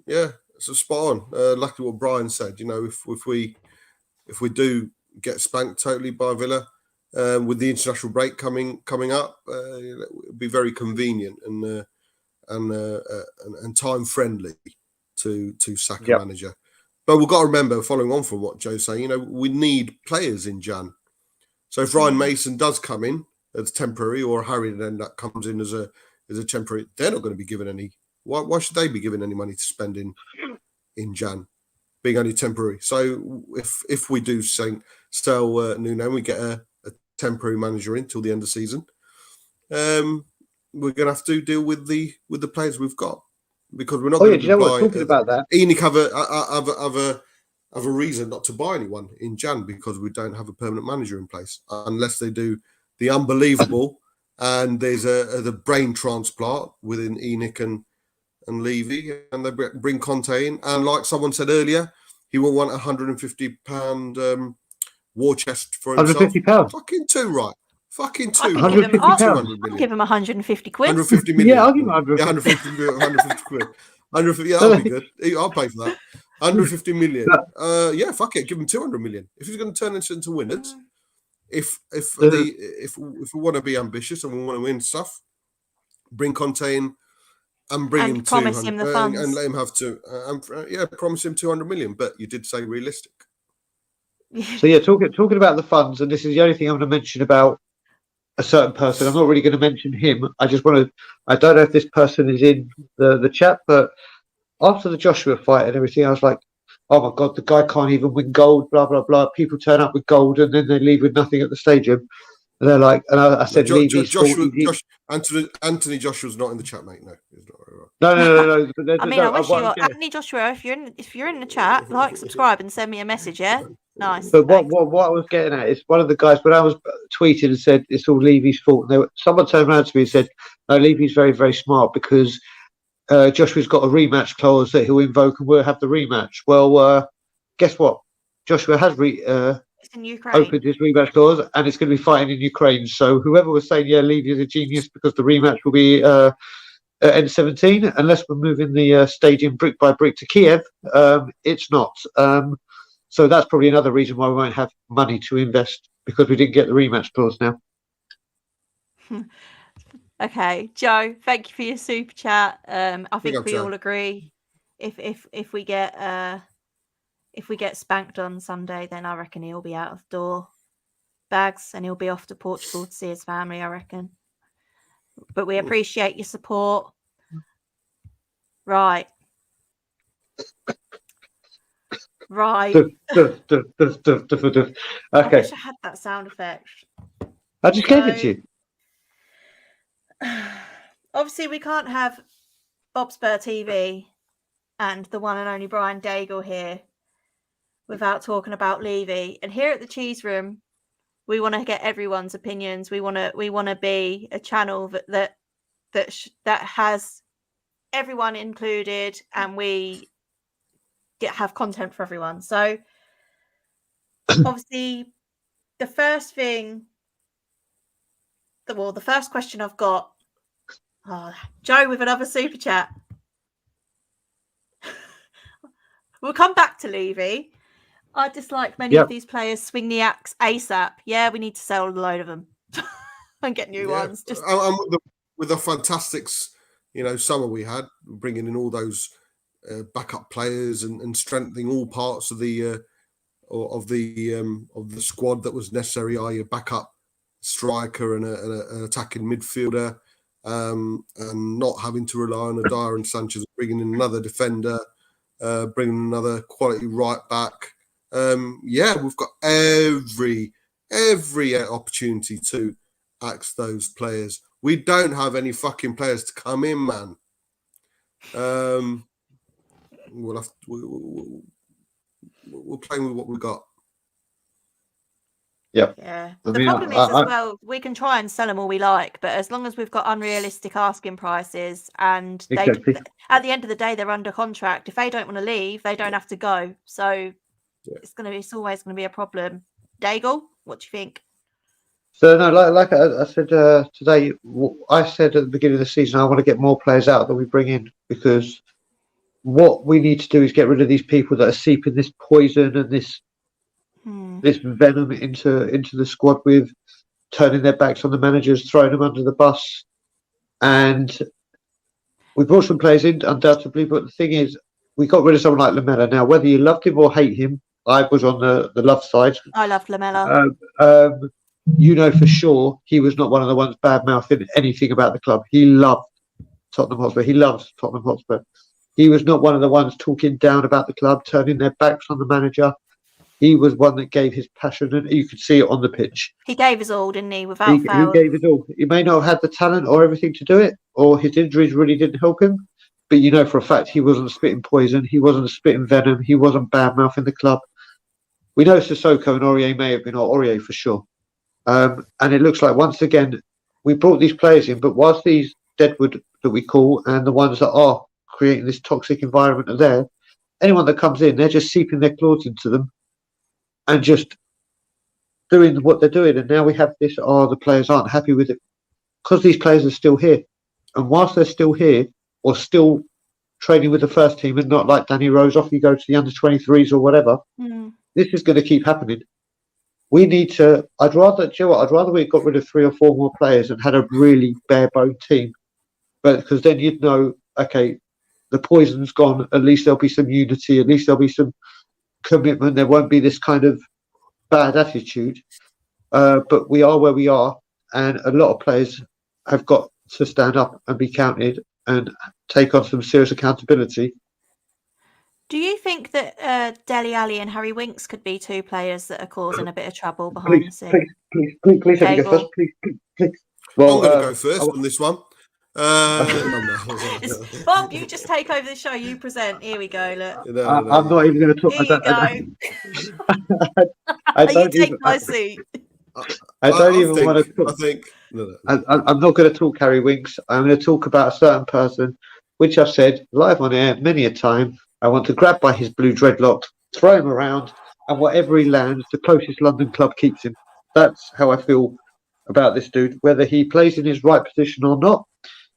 Yeah, so spot on. Lucky what Brian said. You know, if we do get spanked totally by Villa, with the international break coming up, it'll be very convenient and time friendly to sack a manager. But we've got to remember, following on from what Joe's saying, you know, we need players in Jan. So if Ryan Mason does come in as temporary, or Harry then that comes in as a temporary, they're not going to be given any. Why should they be given any money to spend in Jan, being only temporary? So if we do sell Nuno and we get a temporary manager in till the end of the season, we're going to have to deal with the players we've got, because we're not going to buy. Talking about that, ENIC have a reason not to buy anyone in Jan, because we don't have a permanent manager in place unless they do the unbelievable and there's the brain transplant within ENIC and Levy, and they bring Conte in, and like someone said earlier, he will want £150 war chest for himself. £150? Fucking two, right? Fucking two. I'll give him 150 quid. 150 million. Yeah, I'll give him 150 million. 150 quid. 150, yeah, that'll be good. I'll pay for that. 150 million. Yeah, fuck it. Give him 200 million. If he's going to turn us into winners, if we want to be ambitious and we want to win stuff, bring Conte in and bring him 200 promise him the funds and let him have to. Promise him 200 million. But you did say realistic. So yeah, talking about the funds, and this is the only thing I'm going to mention about a certain person. I'm not really going to mention him. I just want to. I don't know if this person is in the chat, but after the Joshua fight and everything, I was like, oh my god, the guy can't even win gold. Blah blah blah. People turn up with gold and then they leave with nothing at the stadium. And they're like, and I said, Levy's Anthony Joshua's not in the chat, mate. No, he's not. No. I mean, I wish you were. Anthony Joshua, if you're in the chat, like, subscribe, and send me a message. Yeah, nice. But what I was getting at is one of the guys when I was tweeting and said it's all Levy's fault. And someone turned around to me and said, "No, Levy's very very smart because Joshua's got a rematch clause that he'll invoke and we'll have the rematch." Well, guess what? Joshua has it's in Ukraine. Opened his rematch clause, and it's going to be fighting in Ukraine. So whoever was saying, yeah, Levy is a genius because the rematch will be at N17, unless we're moving the stadium brick by brick to Kiev, it's not. So that's probably another reason why we won't have money to invest, because we didn't get the rematch clause now. Okay, Joe, thank you for your super chat. I think we all agree if we get spanked on Sunday, then I reckon he'll be out of the door bags and he'll be off to Portugal to see his family, I reckon. But we appreciate your support. Right. Okay. I wish I had that sound effect. I just gave it to you. Obviously, we can't have Bob Spur TV and the one and only Brian Daigle here without talking about Levy. And here at the Cheese Room, we want to get everyone's opinions. We want to be a channel that has everyone included, and we have content for everyone. So obviously, the first question I've got, Joe with another super chat. We'll come back to Levy. I dislike many of these players swing the axe ASAP. Yeah, we need to sell a load of them and get new ones. Just with the fantastic, summer we had, bringing in all those backup players and strengthening all parts of the squad that was necessary, i.e. a backup striker and an attacking midfielder, and not having to rely on Adair and Sanchez, bringing in another defender, bringing another quality right back. We've got every opportunity to axe those players. We don't have any fucking players to come in, man. We're playing with what we got. Yeah. The problem is as well, we can try and sell them all we like, but as long as we've got unrealistic asking prices and at the end of the day, they're under contract. If they don't want to leave, they don't have to go. So it's always going to be a problem. Daigle, what do you think? So no, like I said today, I said at the beginning of the season, I want to get more players out that we bring in, because what we need to do is get rid of these people that are seeping this poison and this venom into the squad, with turning their backs on the managers, throwing them under the bus. And we brought some players in, undoubtedly, but the thing is, we got rid of someone like Lamela. Now, whether you loved him or hate him, I was on the love side. I loved Lamela. For sure, he was not one of the ones bad-mouthing anything about the club. He loved Tottenham Hotspur. He loves Tottenham Hotspur. He was not one of the ones talking down about the club, turning their backs on the manager. He was one that gave his passion, and you could see it on the pitch. He gave his all, didn't he? Without fail. He gave his all. He may not have had the talent or everything to do it, or his injuries really didn't help him. But you know for a fact he wasn't spitting poison. He wasn't spitting venom. He wasn't bad-mouthing the club. We know Sissoko and Aurier may have been, or Aurier for sure. And it looks like, once again, we brought these players in, but whilst these deadwood that we call and the ones that are creating this toxic environment are there, anyone that comes in, they're just seeping their claws into them and just doing what they're doing. And now we have this, the players aren't happy with it because these players are still here. And whilst they're still here or still training with the first team and not like Danny Rose, off you go to the under-23s or whatever, this is going to keep happening. We need to, I'd rather we got rid of 3 or 4 more players and had a really bare-bone team. But because then you'd know, okay, the poison's gone, at least there'll be some unity, at least there'll be some commitment. There won't be this kind of bad attitude, but we are where we are, and a lot of players have got to stand up and be counted and take on some serious accountability. Do you think that Dele Alli and Harry Winks could be two players that are causing a bit of trouble behind the scenes? Please, let me go first. Please. Well, I'm going to go first on this one. Bob, you just take over the show. You present. Here we go. Look. I'm not even going to talk. Here you go. I don't you take even, my seat. I don't even want to talk. I think I'm not going to talk Harry Winks. I'm going to talk about a certain person, which I've said live on air many a time. I want to grab by his blue dreadlock, throw him around, and wherever he lands, the closest London club keeps him. That's how I feel about this dude. Whether he plays in his right position or not,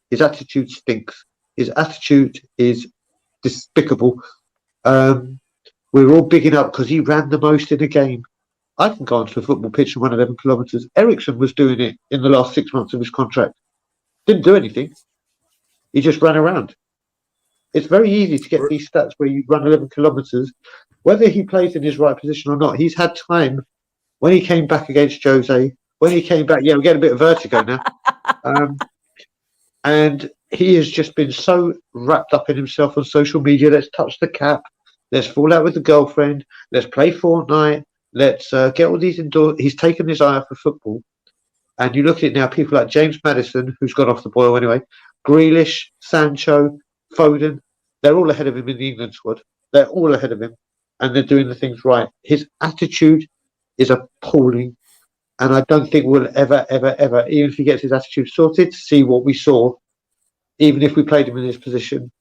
his attitude stinks. His attitude is despicable. We're all bigging up because he ran the most in a game. I can go onto a football pitch and run 11 kilometres. Ericsson was doing it in the last 6 months of his contract. Didn't do anything. He just ran around. It's very easy to get these stats where you run 11 kilometres. Whether he plays in his right position or not, he's had time when he came back against Jose, when he came back, we're getting a bit of vertigo now. And he has just been so wrapped up in himself on social media. Let's touch the cap. Let's fall out with the girlfriend. Let's play Fortnite. Let's get all these indoors. He's taken his eye off of football. And you look at it now, people like James Maddison, who's gone off the boil anyway, Grealish, Sancho, Foden, they're all ahead of him in the England squad. They're all ahead of him. And they're doing the things right. His attitude is appalling. And I don't think we'll ever, even if he gets his attitude sorted, see what we saw, even if we played him in his position.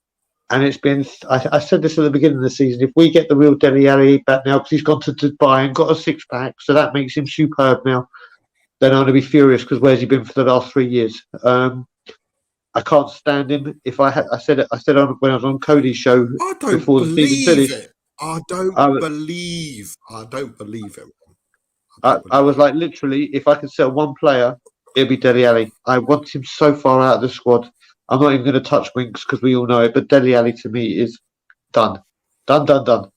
And it's been, I said this at the beginning of the season, if we get the real Dele Alli back now, because he's gone to Dubai and got a six-pack, so that makes him superb now, then I'm going to be furious, because where's he been for the last 3 years? I can't stand him. If I said when I was on Cody's show before the season finished. I don't believe him. I was like, literally, if I could sell one player, it'd be Dele Alli. I want him so far out of the squad. I'm not even going to touch Winks because we all know it, but Dele Alli to me is done. Done. Bob?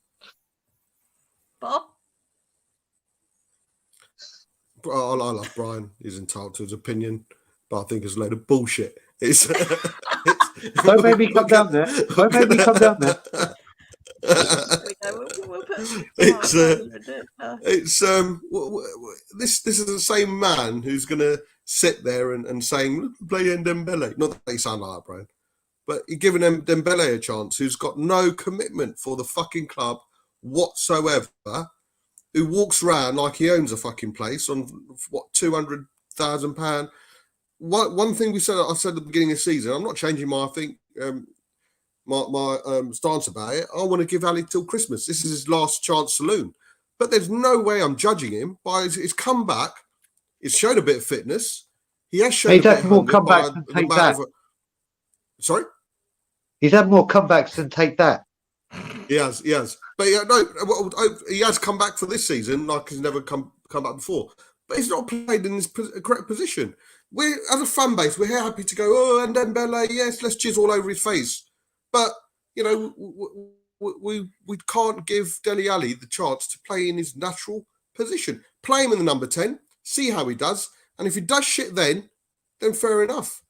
I love Brian. He's entitled to his opinion, but I think it's a load of bullshit. Don't make me come down there. This is the same man who's going to sit there and saying, play Dembele. Not that they sound like that, Brian. But you're giving Dembele a chance, who's got no commitment for the fucking club whatsoever, who walks around like he owns a fucking place on, £200,000. One thing I said at the beginning of the season, I'm not changing my stance about it. I want to give Ali till Christmas. This is his last chance saloon. But there's no way I'm judging him by his comeback. He's shown a bit of fitness. He has shown. He's had more comebacks than take that. Sorry? He's had more comebacks than take that. He has. But he has come back for this season like he's never come back before. But he's not played in his correct position. We, as a fan base, we're happy to go, and Dembele, yes, let's jizz all over his face. But, we can't give Dele Alli the chance to play in his natural position. Play him in the number 10, see how he does. And if he does shit then fair enough.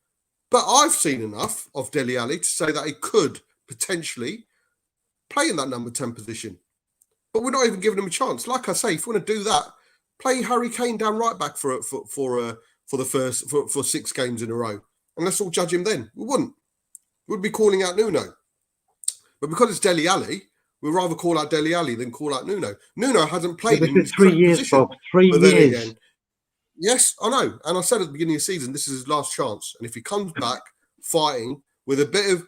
But I've seen enough of Dele Alli to say that he could potentially play in that number 10 position. But we're not even giving him a chance. Like I say, if you want to do that, play Harry Kane down right back for 6 games in a row. And let's all judge him then. We wouldn't. We'd be calling out Nuno. But because it's Dele Alli, we'd rather call out Dele Alli than call out Nuno. Nuno hasn't played in his 3 years, position. Bob. 3 years. Again, yes, I know. And I said at the beginning of the season, this is his last chance. And if he comes back fighting with a bit of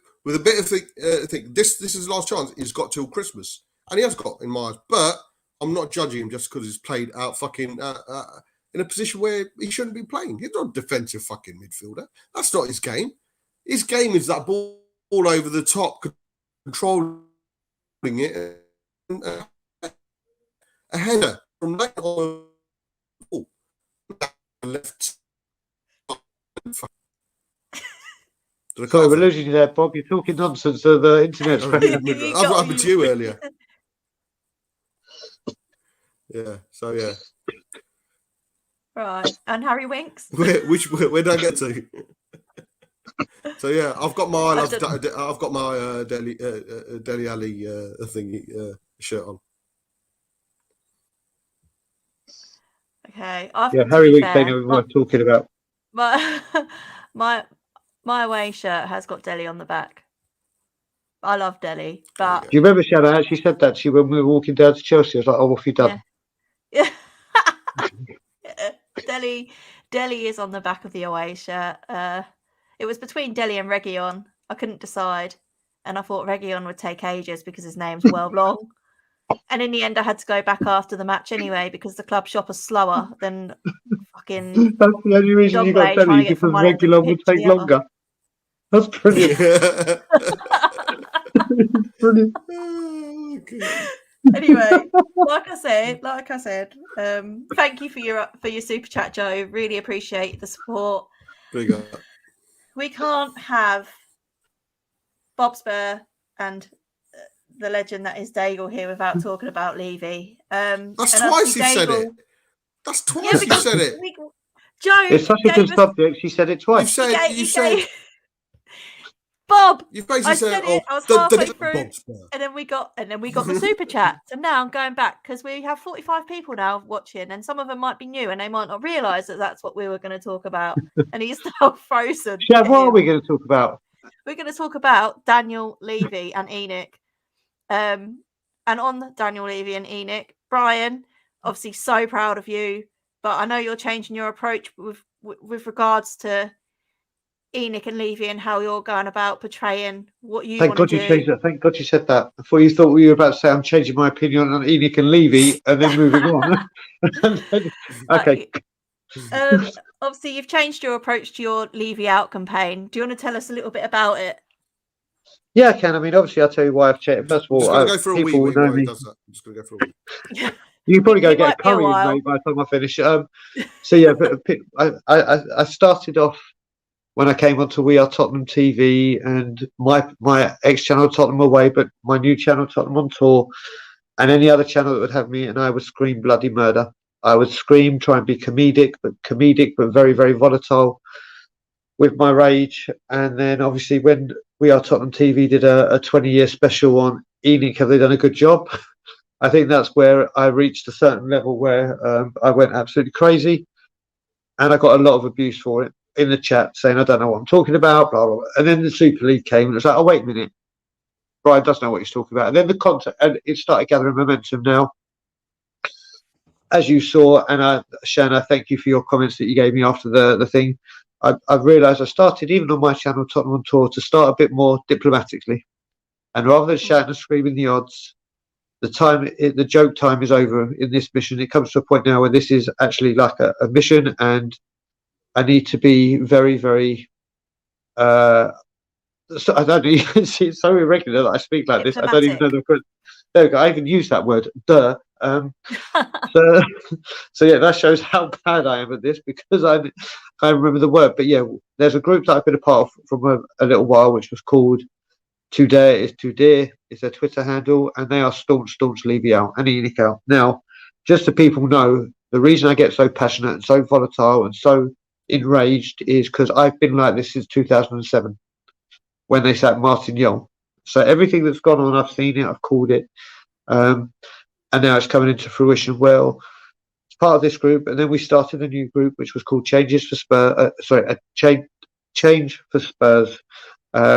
think this is his last chance, he's got till Christmas. And he has got in my eyes. But I'm not judging him just because he's played out fucking in a position where he shouldn't be playing. He's not a defensive fucking midfielder. That's not his game. His game is that ball all over the top, controlling it, and a header from left on left. Sorry, we're losing you there, Bob. You're talking nonsense. So the internet's I've happened to you earlier. Yeah. So yeah. Right. And Harry Winks? Where did I get to? So yeah, I've got my Dele Alli thingy shirt on. Okay. Harry Winks ain't even worth talking about. My away shirt has got Dele on the back. I love Dele, but Do you remember, Shan? I actually said that to you when we were walking down to Chelsea. I was like, "Oh, what have you done?" yeah. Dele is on the back of the away shirt. It was between Dele and Reguilon. I couldn't decide, and I thought Reguilon would take ages because his name's well long. And in the end, I had to go back after the match anyway because the club shop is slower than fucking. That's the only reason you got Dele, because Reguilon would take longer. That's brilliant. Brilliant. Anyway, like I said, thank you for your super chat, Joe. Really appreciate the support. We can't have Bob Spur and the legend that is Daigle here without talking about Levy. That's twice you said it. That's twice you said it. Joe, it's such a good subject. She said it twice. You said. Bob, You basically said, it. I was halfway through, and then we got the super chat. So now I'm going back because we have 45 people now watching, and some of them might be new, and they might not realise that that's what we were going to talk about. And he's now frozen. Shan, what are we going to talk about? We're going to talk about Daniel Levy and Enoch. And on Daniel Levy and Enoch, Brian, obviously so proud of you, but I know you're changing your approach with regards to Enoch and Levy and how you're going about portraying what you want to do. Thank God you said that. Before you thought we were about to say I'm changing my opinion on Enoch and Levy and then moving on. Okay. Obviously, you've changed your approach to your Levy out campaign. Do you want to tell us a little bit about it? Yeah, I can. I mean, obviously, I'll tell you why I've changed. First of all, I'm just going to go for a wee while he does that. I'm just going to go for a wee. You probably go get a curry in, mate, by the time I finish. So yeah, but I started off when I came onto We Are Tottenham TV, and my ex channel Tottenham Away, but my new channel Tottenham on Tour, and any other channel that would have me, and I would scream bloody murder. I would scream, try and be comedic, but very, very volatile with my rage. And then obviously when We Are Tottenham TV did a 20-year special on Enoch, have they done a good job? I think that's where I reached a certain level where I went absolutely crazy, and I got a lot of abuse for it in the chat, saying I don't know what I'm talking about, blah, blah, blah. And then the Super League came, and it was like, oh, wait a minute, Brian does know what he's talking about. And then the content, and it started gathering momentum now. As you saw, and Shan, I thank you for your comments that you gave me after the thing. I've realised I started, even on my channel, Tottenham on Tour, to start a bit more diplomatically. And rather than shouting and screaming the odds, the joke time is over in this mission. It comes to a point now where this is actually like a mission, and I need to be very, very. So I don't even see it's so irregular that I speak like this. I don't even know the word. There we go. I even use that word. So yeah, that shows how bad I am at this, because I can't remember the word. But yeah, there's a group that I've been a part of from a little while, which was called Too Dare is Too Dear. It's their Twitter handle, and they are staunch Levy out and Enoch out. Now, just so people know, the reason I get so passionate and so volatile and so enraged is because I've been like this since 2007 when they sacked Martin Jol. So everything that's gone on, I've seen it, I've called it, and now it's coming into fruition. Well, it's part of this group, and then we started a new group which was called Change for Spurs,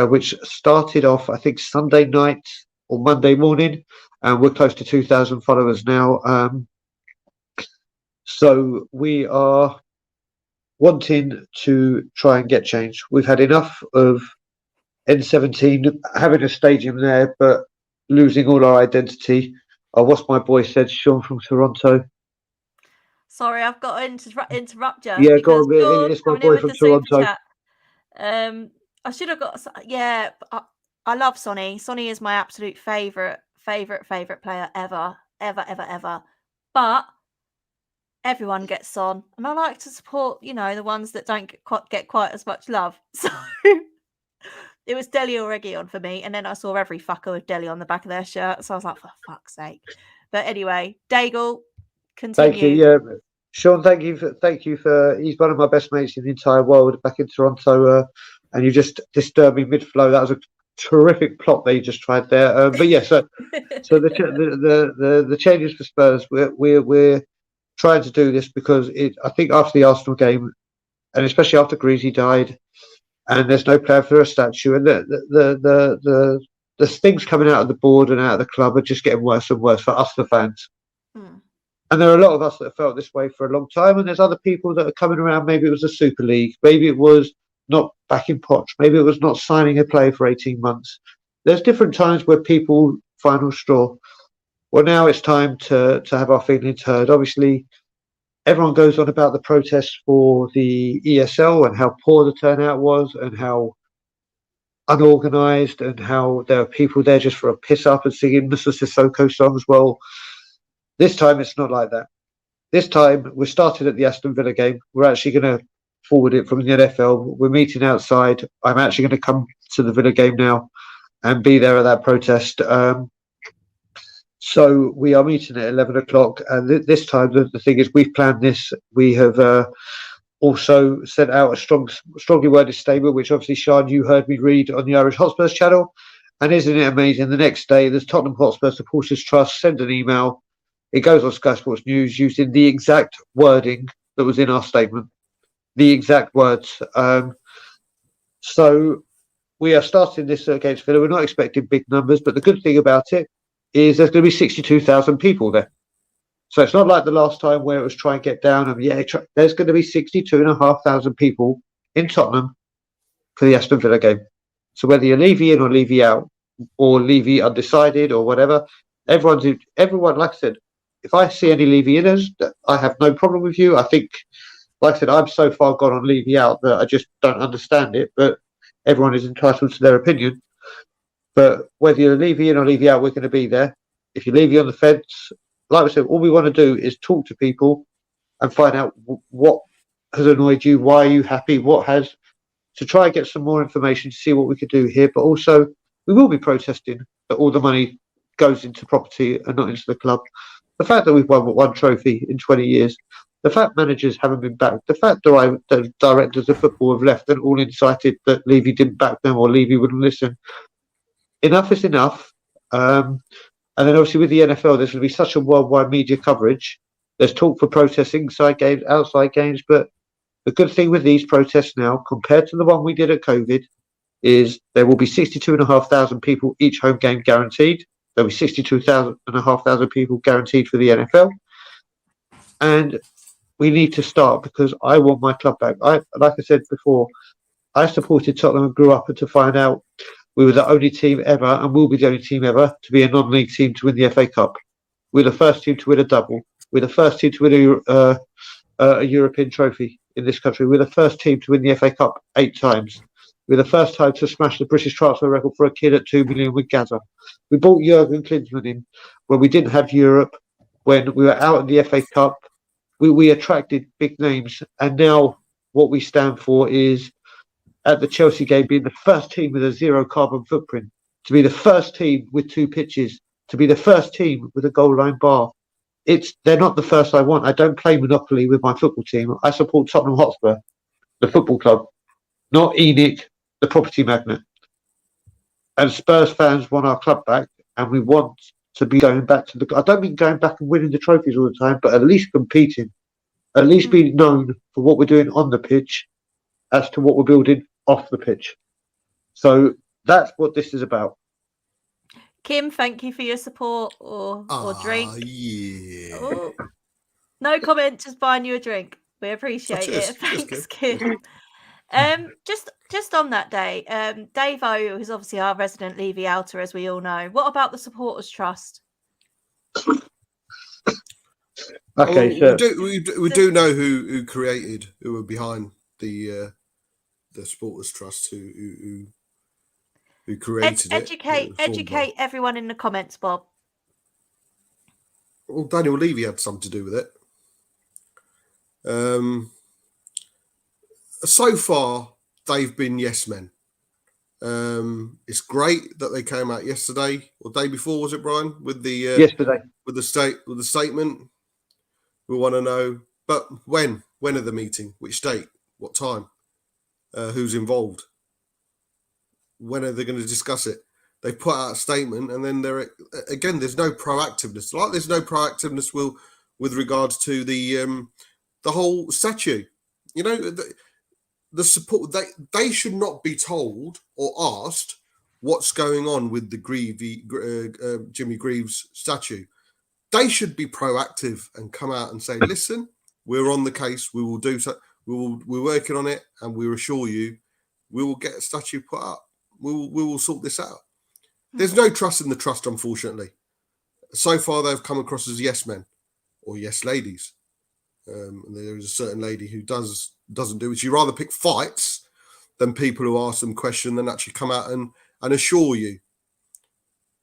which started off, I think, Sunday night or Monday morning, and we're close to 2,000 followers now. So we are wanting to try and get change. We've had enough of N17 having a stadium there, but losing all our identity. What's my boy said, Sean from Toronto? Sorry, I've got to interrupt you. Yeah, go on. It's my boy from Toronto. I should have got. Yeah, I love Sonny. Sonny is my absolute favorite player ever. But everyone gets Son, and I like to support, the ones that don't get quite as much love. So it was Dele or Reguilon for me, and then I saw every fucker with Dele on the back of their shirt, so I was like, for fuck's sake. But anyway, Daigle, Continue. Thank you. Yeah, Sean. Thank you for. He's one of my best mates in the entire world back in Toronto, and you just disturbed me mid-flow. That was a terrific plot that you just tried there. But yeah, so the changes for Spurs, we're trying to do this because I think after the Arsenal game, and especially after Greasy died, and there's no player for a statue, and the things coming out of the board and out of the club are just getting worse and worse for us, the fans. And there are a lot of us that have felt this way for a long time, and there's other people that are coming around. Maybe it was the Super League, maybe it was not backing Poch, maybe it was not signing a player for 18 months. There's different times where people final straw. Well, now it's time to have our feelings heard. Obviously, everyone goes on about the protests for the ESL and how poor the turnout was and how unorganised and how there are people there just for a piss up and singing Mr. Sissoko songs. Well, this time it's not like that. This time we're starting at the Aston Villa game. We're actually going to forward it from the NFL. We're meeting outside. I'm actually going to come to the Villa game now and be there at that protest. So we are meeting at 11 o'clock. And this time the thing is we've planned this. We have also sent out a strongly worded statement, which obviously, Shan, you heard me read on the Irish Hotspurs channel. And isn't it amazing? The next day, there's Tottenham Hotspur Supporters Trust send an email. It goes on Sky Sports News using the exact wording that was in our statement, the exact words. So we are starting this against Villa. We're not expecting big numbers, but the good thing about it is there's going to be 62,000 people there. So it's not like the last time where it was try and get down. There's going to be 62,500 people in Tottenham for the Aston Villa game. So whether you're Levy in or Levy out, or Levy undecided or whatever, everyone, like I said, if I see any Levy inners, I have no problem with you. I think, like I said, I'm so far gone on Levy out that I just don't understand it, but everyone is entitled to their opinion. But whether you're Levy in or Levy out, we're going to be there. If you're Levy on the fence, like I said, all we want to do is talk to people and find out what has annoyed you, why are you happy, what has, to try and get some more information to see what we could do here. But also, we will be protesting that all the money goes into property and not into the club. The fact that we've won one trophy in 20 years, the fact managers haven't been backed, the fact that directors of football have left and all incited that Levy didn't back them or Levy wouldn't listen. Enough is enough. And then obviously with the NFL, there's going to be such a worldwide media coverage. There's talk for protests inside games, outside games. But the good thing with these protests now, compared to the one we did at COVID, is there will be 62,500 people each home game guaranteed. There'll be 62,500 people guaranteed for the NFL. And we need to start because I want my club back. Like I said before, I supported Tottenham and grew up to find out we were the only team ever and will be the only team ever to be a non-league team to win the FA Cup. We're the first team to win a double. We're the first team to win a European trophy in this country. We're the first team to win the FA Cup 8 times. We're the first time to smash the British transfer record for a kid at 2 million with Gaza. We brought Jurgen Klinsmann in when we didn't have Europe, when we were out in the FA Cup. We attracted big names. And now what we stand for is, at the Chelsea game, being the first team with a zero carbon footprint, to be the first team with 2 pitches, to be the first team with a goal line bar. They're not the first I want. I don't play Monopoly with my football team. I support Tottenham Hotspur, the football club, not ENIC, the property magnate. And Spurs fans want our club back, and we want to be going back to I don't mean going back and winning the trophies all the time, but at least competing, at least being known for what we're doing on the pitch as to what we're building off the pitch. So that's what this is about. Kim, thank you for your support or drink. Yeah. Oh, no comment, just buying you a drink. We appreciate it. Thanks, Kim. Just on that day, Davo, who's obviously our resident Levy outer, as we all know. What about the Supporters Trust? Okay, so we do know who were behind the Supporters Trust, who created it. Educate everyone in the comments, Bob. Well, Daniel Levy had something to do with it. So far, they've been yes men. It's great that they came out yesterday or day before, was it, Brian? With the yesterday, with the statement. We want to know, but when are the meeting? Which date? What time? Who's involved? When are they going to discuss it? They put out a statement, and then there's no proactiveness. Like there's no proactiveness with regards to the whole statue. You know, the support. They should not be told or asked what's going on with the Jimmy Greaves statue. They should be proactive and come out and say, "Listen, we're on the case. We will do so. We're working on it, and we assure you, we will get a statue put up. We will sort this out." There's no trust in the trust, unfortunately. So far, they've come across as yes men or yes ladies. There is a certain lady who doesn't do it. She'd rather pick fights than people who ask them questions than actually come out and assure you.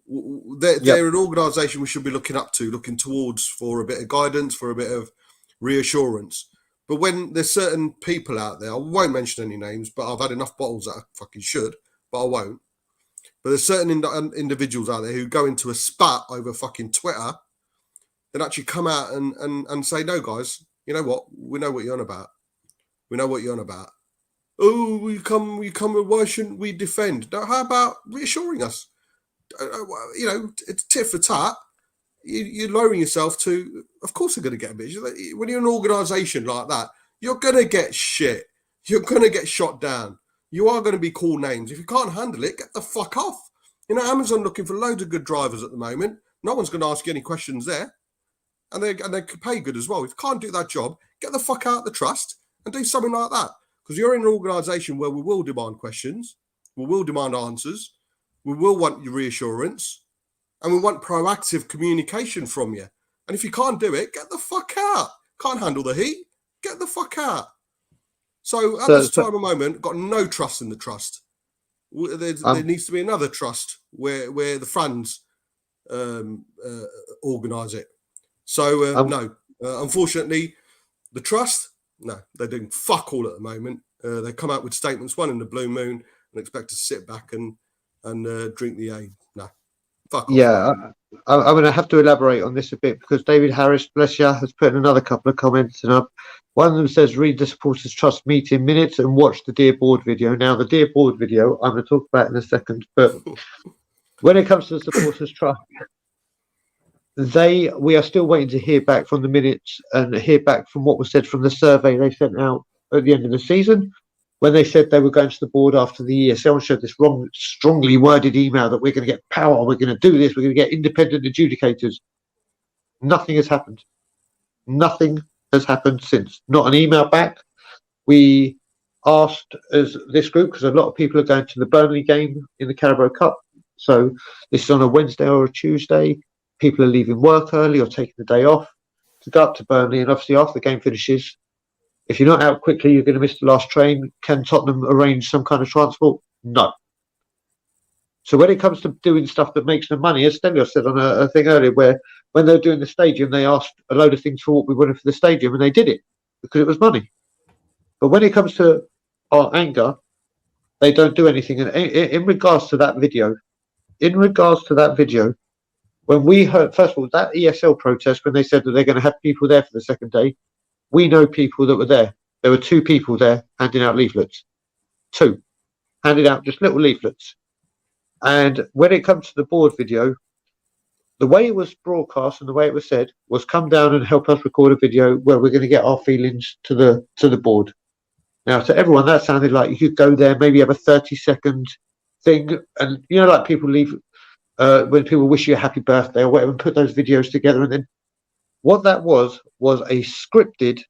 They're an organisation we should be looking towards for a bit of guidance, for a bit of reassurance. But when there's certain people out there, I won't mention any names, but I've had enough bottles that I fucking should, but I won't. But there's certain individuals out there who go into a spat over fucking Twitter and actually come out and say, "No, guys, you know what? We know what you're on about. We know what you're on about. Oh, we come. Why shouldn't we defend? No, how about reassuring us? You know, it's tit for tat. You're lowering yourself to. Of course, they're going to get a bitch. When you're an organisation like that, you're going to get shit. You're going to get shot down. You are going to be called names. If you can't handle it, get the fuck off. You know, Amazon looking for loads of good drivers at the moment. No one's going to ask you any questions there. And they can pay good as well. If you can't do that job, get the fuck out of the trust and do something like that. Because you're in an organisation where we will demand questions, we will demand answers, we will want your reassurance, and we want proactive communication from you. And if you can't do it, get the fuck out. Can't handle the heat, get the fuck out. So at this time of moment, got no trust in the trust. There needs to be another trust where the fans organise it. So no, unfortunately, the trust, no, they're doing fuck all at the moment. They come out with statements, one in the blue moon, and expect to sit back and drink the aid. No, fuck off. Yeah, I'm going to have to elaborate on this a bit because David Harris, bless you, has put in another couple of comments, and one of them says, read the Supporters Trust meeting minutes and watch the Dear Board video. Now, the Dear Board video, I'm going to talk about in a second, but when it comes to the Supporters Trust, we are still waiting to hear back from the minutes and hear back from what was said from the survey they sent out at the end of the season when they said they were going to the board after the ESL and showed this strongly worded email that we're going to get power, we're going to do this, we're going to get independent adjudicators. Nothing has happened. Nothing has happened since. Not an email back. We asked as this group, because a lot of people are going to the Burnley game in the Carabao Cup. So this is on a Wednesday or a Tuesday. People are leaving work early or taking the day off to go up to Burnley. And obviously after the game finishes, if you're not out quickly, you're going to miss the last train. Can Tottenham arrange some kind of transport? No. So when it comes to doing stuff that makes them money, as Stelios said on a thing earlier, where when they were doing the stadium, they asked a load of things for what we wanted for the stadium, and they did it because it was money. But when it comes to our anger, they don't do anything. And in regards to that video, when we heard, first of all, that ESL protest, when they said that they're going to have people there for the second day, we know people that were there. There were 2 people there handing out leaflets. 2. Handing out just little leaflets. And when it comes to the board video, the way it was broadcast and the way it was said was come down and help us record a video where we're going to get our feelings to the board. Now, to everyone, that sounded like you could go there, maybe have a 30-second thing. And, you know, like people leave, when people wish you a happy birthday or whatever, and put those videos together. And then what that was a scripted,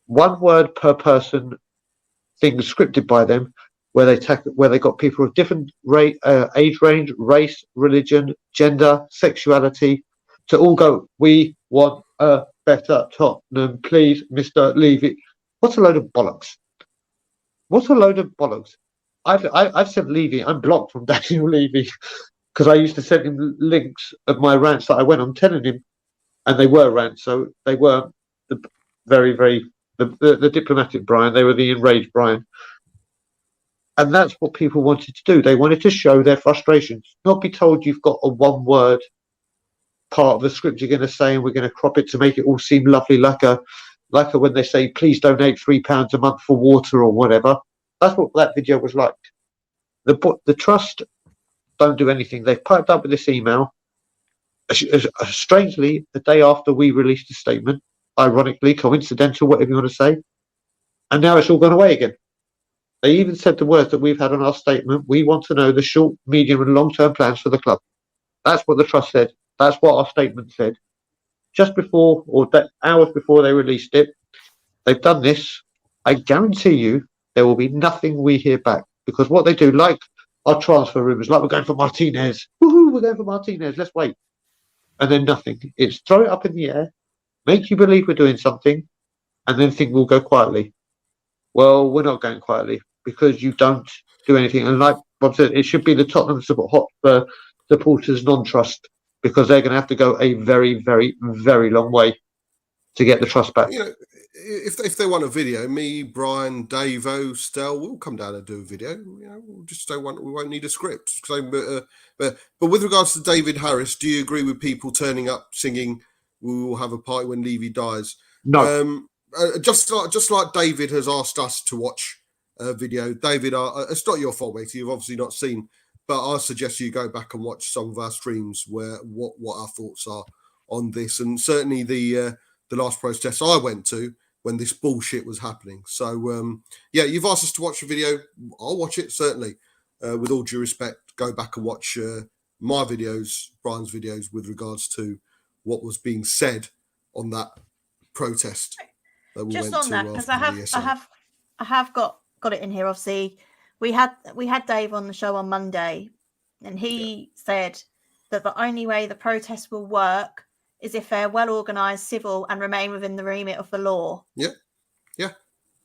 1 word per person thing scripted by them, where they got people of different age range, race, religion, gender, sexuality, to all go, we want a better Tottenham, please, Mr. Levy. What's a load of bollocks? What a load of bollocks. I've sent Levy, I'm blocked from Daniel Levy, because I used to send him links of my rants that I went on telling him, and they were rants, so they weren't the very, very, the diplomatic Brian, they were the enraged Brian. And that's what people wanted to do. They wanted to show their frustrations, not be told you've got a 1 word part of the script you're going to say, and we're going to crop it to make it all seem lovely, like a when they say, please donate £3 a month for water or whatever. That's what that video was like. The trust don't do anything. They've piped up with this email. Strangely, the day after we released a statement, ironically, coincidental, whatever you want to say, and now it's all gone away again. They even said the words that we've had on our statement. We want to know the short, medium and long-term plans for the club. That's what the trust said. That's what our statement said. Just before, or hours before they released it, they've done this. I guarantee you there will be nothing we hear back, because what they do, like our transfer rumours, like we're going for Martinez. Woohoo, we're going for Martinez. Let's wait. And then nothing. It's throw it up in the air, make you believe we're doing something, and then think we'll go quietly. Well, we're not going quietly, because you don't do anything. And like Bob said, it should be the Tottenham supporters non-trust, because they're going to have to go a very, very, very long way to get the trust back. You know, if they want a video, me, Brian, Davo, Stel, we'll come down and do a video. You know, we won't need a script. So, but with regards to David Harris, do you agree with people turning up singing "We will have a party when Levy dies"? No. Just like David has asked us to watch a video. David, it's not your fault, mate. You've obviously not seen, but I suggest you go back and watch some of our streams where what our thoughts are on this, and certainly the last protest I went to when this bullshit was happening. So yeah, you've asked us to watch a video. I'll watch it, certainly. With all due respect, go back and watch my videos, Brian's videos, with regards to what was being said on that protest. Just on that, because I have got it in here. Obviously, we had Dave on the show on Monday, and he said that the only way the protest will work is if they're well organised, civil, and remain within the remit of the law. Yeah, yeah.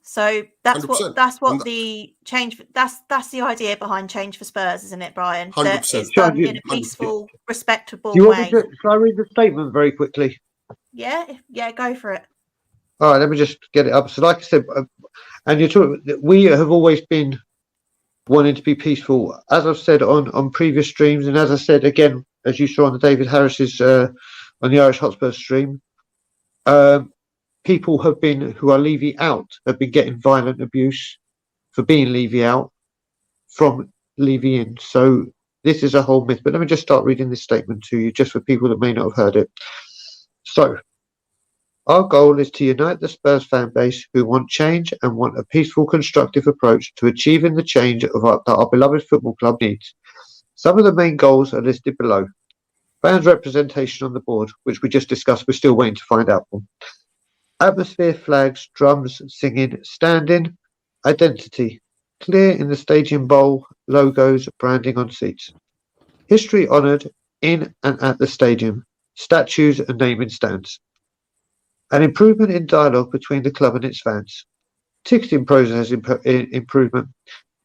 So that's 100%. what the change. That's the idea behind Change for Spurs, isn't it, Brian? 100%. That it's done in a peaceful, respectable Do you want way. shall I read the statement very quickly? Yeah, go for it. All right, let me just get it up. So, like I said, and you're talking, we have always been wanting to be peaceful, as I've said on previous streams, and as I said again, as you saw on the David Harris's on the Irish Hotspur stream, people who are Levy out have been getting violent abuse for being Levy out from Levy in. So this is a whole myth. But let me just start reading this statement to you, just for people that may not have heard it. So, our goal is to unite the Spurs fan base who want change and want a peaceful, constructive approach to achieving the change that our beloved football club needs. Some of the main goals are listed below. Fans representation on the board, which we just discussed, we're still waiting to find out from. Atmosphere, flags, drums, singing, standing, identity, clear in the stadium bowl, logos, branding on seats. History honoured in and at the stadium, statues and naming stands. An improvement in dialogue between the club and its fans. Ticketing process improvement.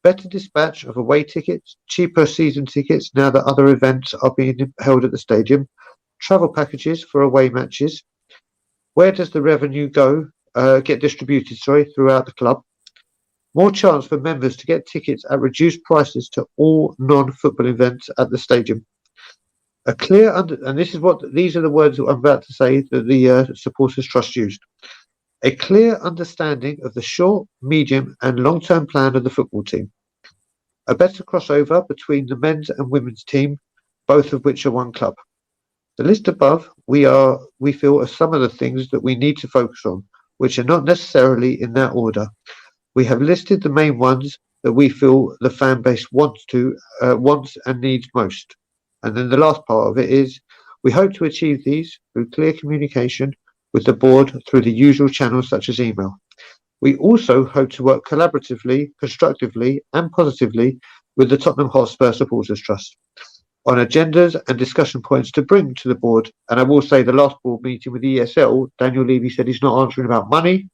Better dispatch of away tickets, cheaper season tickets now that other events are being held at the stadium. Travel packages for away matches. Where does the revenue get distributed throughout the club? More chance for members to get tickets at reduced prices to all non-football events at the stadium. A clear and these are the words that I'm about to say that the supporters trust used. A clear understanding of the short, medium and long-term plan of the football team. A better crossover between the men's and women's team, both of which are one club. The list above we feel are some of the things that we need to focus on, which are not necessarily in that order. We have listed the main ones that we feel the fan base wants and needs most. And then the last part of it is, we hope to achieve these through clear communication with the board through the usual channels such as email. We also hope to work collaboratively, constructively and positively with the Tottenham Hotspur Supporters Trust on agendas and discussion points to bring to the board. And I will say the last board meeting with ESL, Daniel Levy said he's not answering about money,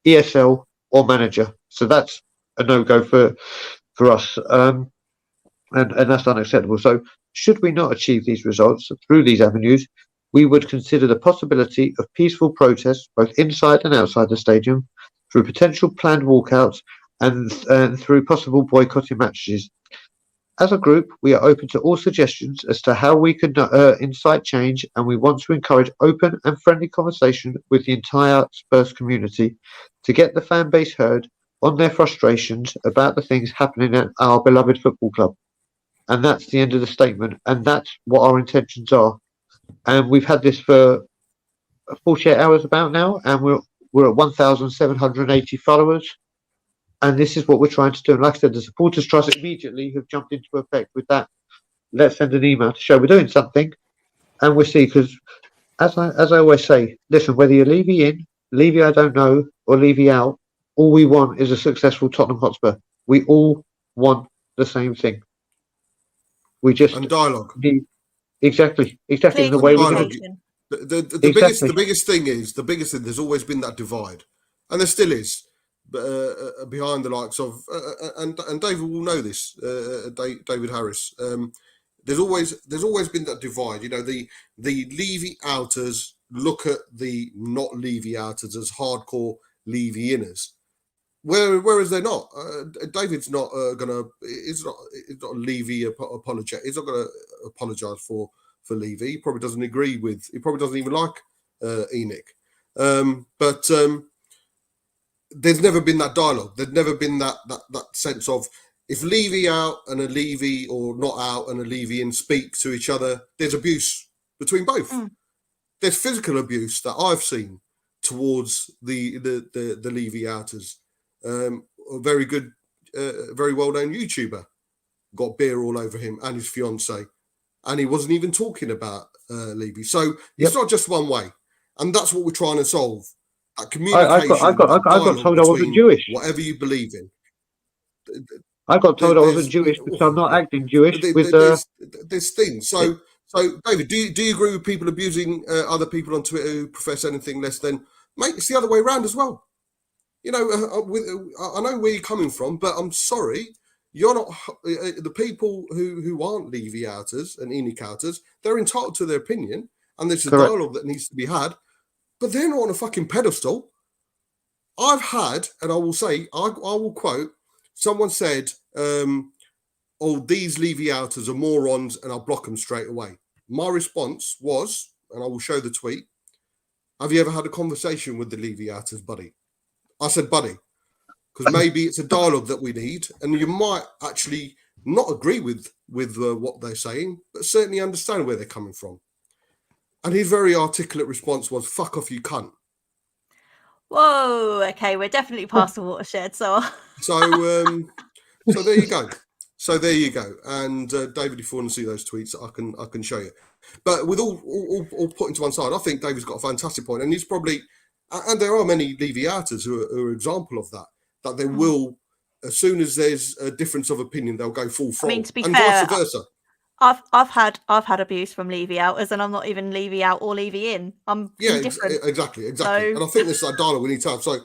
ESL or manager. So that's a no-go for us. And that's unacceptable. So should we not achieve these results through these avenues, we would consider the possibility of peaceful protests both inside and outside the stadium, through potential planned walkouts and through possible boycotting matches. As a group, we are open to all suggestions as to how we can incite change, and we want to encourage open and friendly conversation with the entire Spurs community to get the fan base heard on their frustrations about the things happening at our beloved football club. And that's the end of the statement, and that's what our intentions are. And we've had this for 48 hours about now, and we're at 1,780 followers. And this is what we're trying to do. And like I said, the supporters trust immediately have jumped into effect with that. Let's send an email to show we're doing something, and we'll see. Because as I always say, listen, whether you're Levy in, Levy I don't know, or Levy out, all we want is a successful Tottenham Hotspur. We all want the same thing. We just and dialogue. Exactly. Clear The way we're going communication. The biggest thing is there's always been that divide, and there still is. Behind the likes of and David will know this, David Harris. There's always been that divide. You know, the Levy outers look at the not Levy outers as hardcore Levy inners, whereas they're not. David's not gonna. It's not a Levy apology. He's not gonna apologise for Levy. He probably doesn't agree with. He probably doesn't even like Enoch. But there's never been that dialogue. There's never been that sense of if Levy out and a Levy or not out and a Levy in speak to each other, there's abuse between both. There's physical abuse that I've seen towards the Levy outers. A very good, very well-known YouTuber got beer all over him and his fiance, and he wasn't even talking about Levy. So it's not just one way, and that's what we're trying to solve. Communication. I got told I wasn't Jewish. Whatever you believe in. I got told I wasn't Jewish because I'm not acting Jewish. There's things. So David, do you agree with people abusing other people on Twitter who profess anything less than? Mate, it's the other way around as well. You know, I know where you're coming from, but I'm sorry, you're not. The people who aren't Levy outers and Enoch outers, they're entitled to their opinion, and there's a dialogue that needs to be had. But they're not on a fucking pedestal. I've had, and I will say, I will quote, someone said, oh, these Levy outers are morons, and I'll block them straight away. My response was, and I will show the tweet, have you ever had a conversation with the Levy outers, buddy? I said, buddy, because maybe it's a dialogue that we need, and you might actually not agree with what they're saying, but certainly understand where they're coming from. And his very articulate response was, fuck off, you cunt. Whoa, okay, we're definitely past the watershed, so there you go. So there you go. And David, if you want to see those tweets, I can show you. But with all put into one side, I think David's got a fantastic point, and he's probably, and there are many Levy outers who are an example of that they will, as soon as there's a difference of opinion, they'll go full throttle, to be and fair, vice versa. I've had abuse from Levy outers, and I'm not even Levy out or Levy in. I'm indifferent. Exactly. So... And I think there's that dialogue we need to have. So,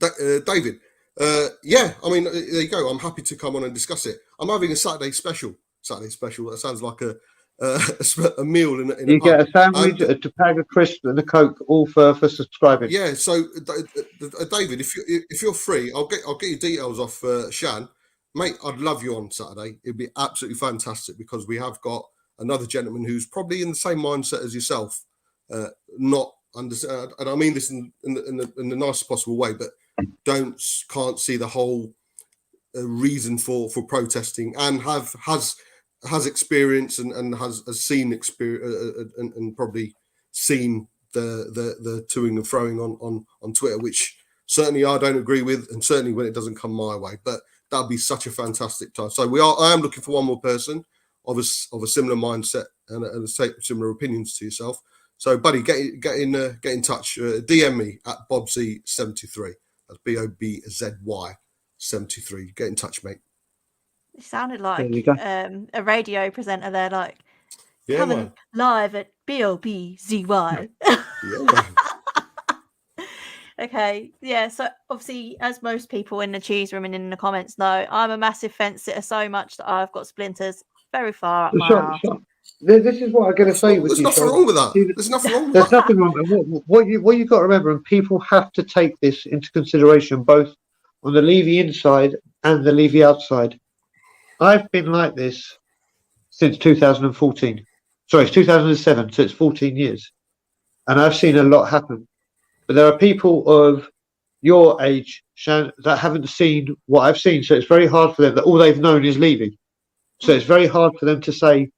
David, I mean, there you go. I'm happy to come on and discuss it. I'm having a Saturday special. That sounds like a meal in you get a sandwich, a bag of crisps, and a Coke, all for subscribing. Yeah. So, David, if you're free, I'll get your details off Shan. Mate, I'd love you on Saturday. It'd be absolutely fantastic because we have got another gentleman who's probably in the same mindset as yourself. Not understand, and I mean this in the nicest possible way, but can't see the whole reason for protesting, and has experience and has seen experience and probably seen the toing and throwing on Twitter, which certainly I don't agree with, and certainly when it doesn't come my way, but. That'd be such a fantastic time. So I am looking for one more person of a similar mindset and similar opinions to yourself. So, buddy, get in touch. DM me at Bobzy73. That's BOBZY 73. Get in touch, mate. It sounded like a radio presenter there, like coming live at BOBZY. Yeah. Okay, yeah, so obviously, as most people in the cheese room and in the comments know, I'm a massive fence sitter so much that I've got splinters very far up my arse. This is what I'm going to say with you. There's nothing wrong with that. There's nothing wrong with that. There's nothing wrong. What you've got to remember, and people have to take this into consideration, both on the Levy inside and the Levy outside. I've been like this since 2014. Sorry, it's 2007, so it's 14 years. And I've seen a lot happen. But there are people of your age, Shan, that haven't seen what I've seen. So it's very hard for them, that all they've known is leaving. So it's very hard for them to say,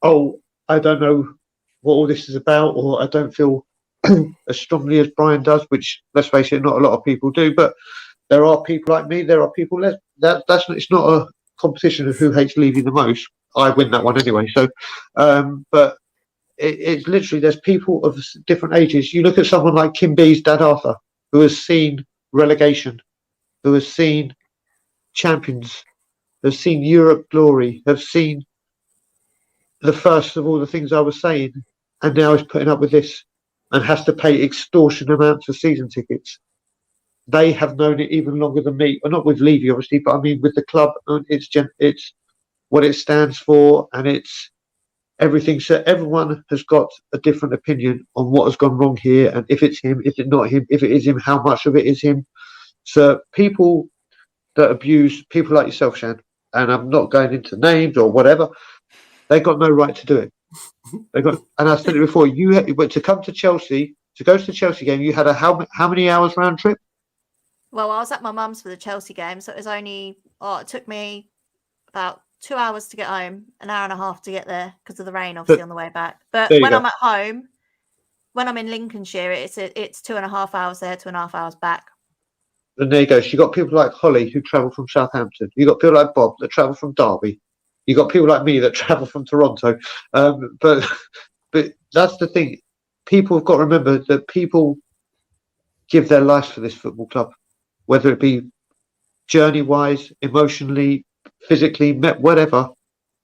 oh, I don't know what all this is about, or I don't feel as strongly as Brian does, which, let's face it, not a lot of people do. But there are people like me, there are people it's not a competition of who hates Levy the most. I win that one anyway. So, but it's literally, there's people of different ages. You look at someone like Kim B's dad Arthur, who has seen relegation, who has seen champions, has seen Europe glory, have seen the first of all the things I was saying, and now is putting up with this and has to pay extortionate amounts for season tickets. They have known it even longer than me. Well, not with Levy, obviously, but I mean with the club. And it's what it stands for, and it's everything. So everyone has got a different opinion on what has gone wrong here, and if it's him, if it's not him, if it is him, how much of it is him. So people that abuse people like yourself, Shan, and I'm not going into names or whatever, they got no right to do it. They got, and I said it before. But to come to Chelsea, to go to the Chelsea game, you had a how many hours round trip? Well, I was at my mum's for the Chelsea game, so it was only, it took me about 2 hours to get home, an hour and a half to get there because of the rain, obviously, on the way back. But when I'm at home, when I'm in Lincolnshire, it's 2.5 hours there, 2.5 hours back. And there you go. So you got people like Holly who travel from Southampton. You got people like Bob that travel from Derby. You got people like me that travel from Toronto. But that's the thing. People have got to remember that people give their lives for this football club, whether it be journey-wise, emotionally, physically, whatever.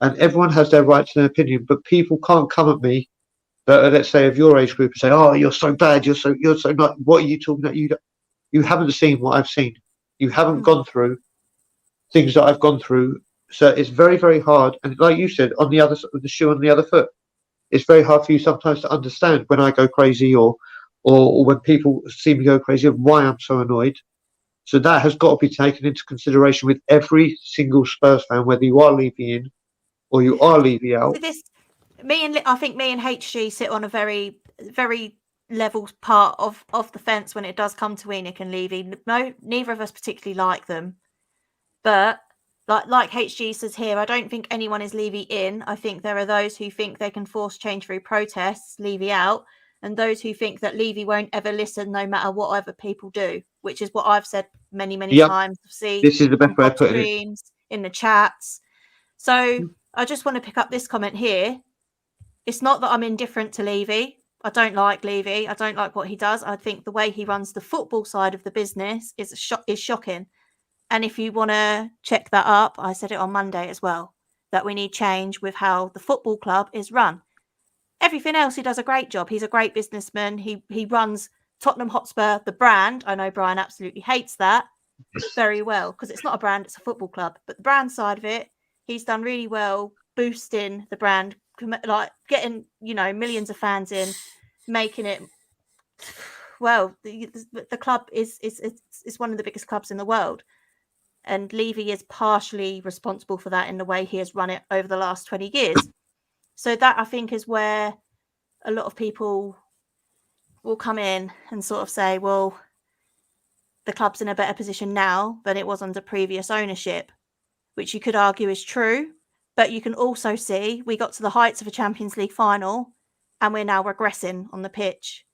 And everyone has their right to their opinion. But people can't come at me, let's say of your age group, and say, "Oh, you're so bad. You're so not. What are you talking about? You haven't seen what I've seen. You haven't gone through things that I've gone through." So it's very, very hard. And like you said, on the other side of the shoe on the other foot, it's very hard for you sometimes to understand when I go crazy or when people see me go crazy and why I'm so annoyed. So that has got to be taken into consideration with every single Spurs fan, whether you are Levy in or you are Levy out. I think me and HG sit on a very, very level part of the fence when it does come to ENIC and Levy. No, neither of us particularly like them, but like HG says here, I don't think anyone is Levy in. I think there are those who think they can force change through protests, Levy out, and those who think that Levy won't ever listen no matter what other people do, which is what I've said many times. See, this is the best way of putting it in the chats. So I just want to pick up this comment here. It's not that I'm indifferent to Levy. I don't like Levy. I don't like what he does. I think the way he runs the football side of the business is shocking. And if you want to check that up, I said it on Monday as well, that we need change with how the football club is run. Everything else, he does a great job. He's a great businessman. He runs Tottenham Hotspur, the brand. I know Brian absolutely hates that, very well, because it's not a brand, it's a football club. But the brand side of it, he's done really well, boosting the brand, like getting, millions of fans in, making it, well, the club is one of the biggest clubs in the world. And Levy is partially responsible for that in the way he has run it over the last 20 years. So that, I think, is where a lot of people will come in and sort of say, well, the club's in a better position now than it was under previous ownership, which you could argue is true. But you can also see we got to the heights of a Champions League final and we're now regressing on the pitch,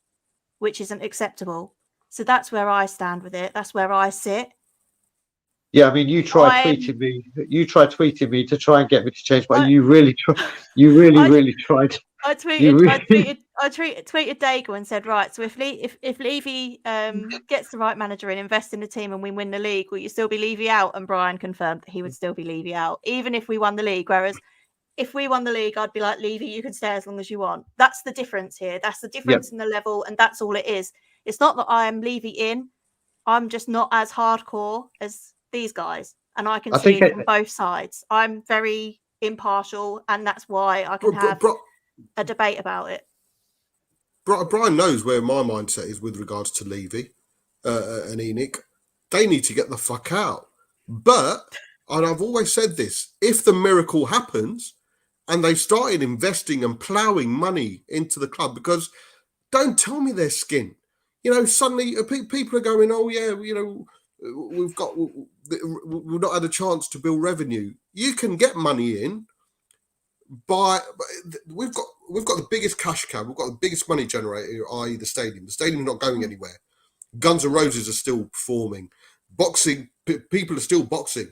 which isn't acceptable. So that's where I stand with it. That's where I sit. Yeah, I mean, you tried tweeting me. You tried tweeting me to try and get me to change, but you really tried. You really tried. I tweeted Dago and said, right, so if Levy gets the right manager and invests in the team and we win the league, will you still be Levy out? And Brian confirmed that he would still be Levy out, even if we won the league. Whereas if we won the league, I'd be like, Levy, you can stay as long as you want. That's the difference here. That's the difference in the level, and that's all it is. It's not that I am Levy in. I'm just not as hardcore as these guys, and I can see it from both sides. I'm very impartial, and that's why I can have a debate about it. Brian knows where my mindset is with regards to Levy and ENIC. They need to get the fuck out. But and I've always said this, if the miracle happens and they started investing and ploughing money into the club, because don't tell me their skin. Suddenly people are going, oh yeah, we've not had a chance to build revenue. You can get money in we've got the biggest cash cow, we've got the biggest money generator, i.e. the stadium. The stadium's not going anywhere. Guns N' Roses are still performing. Boxing, people are still boxing.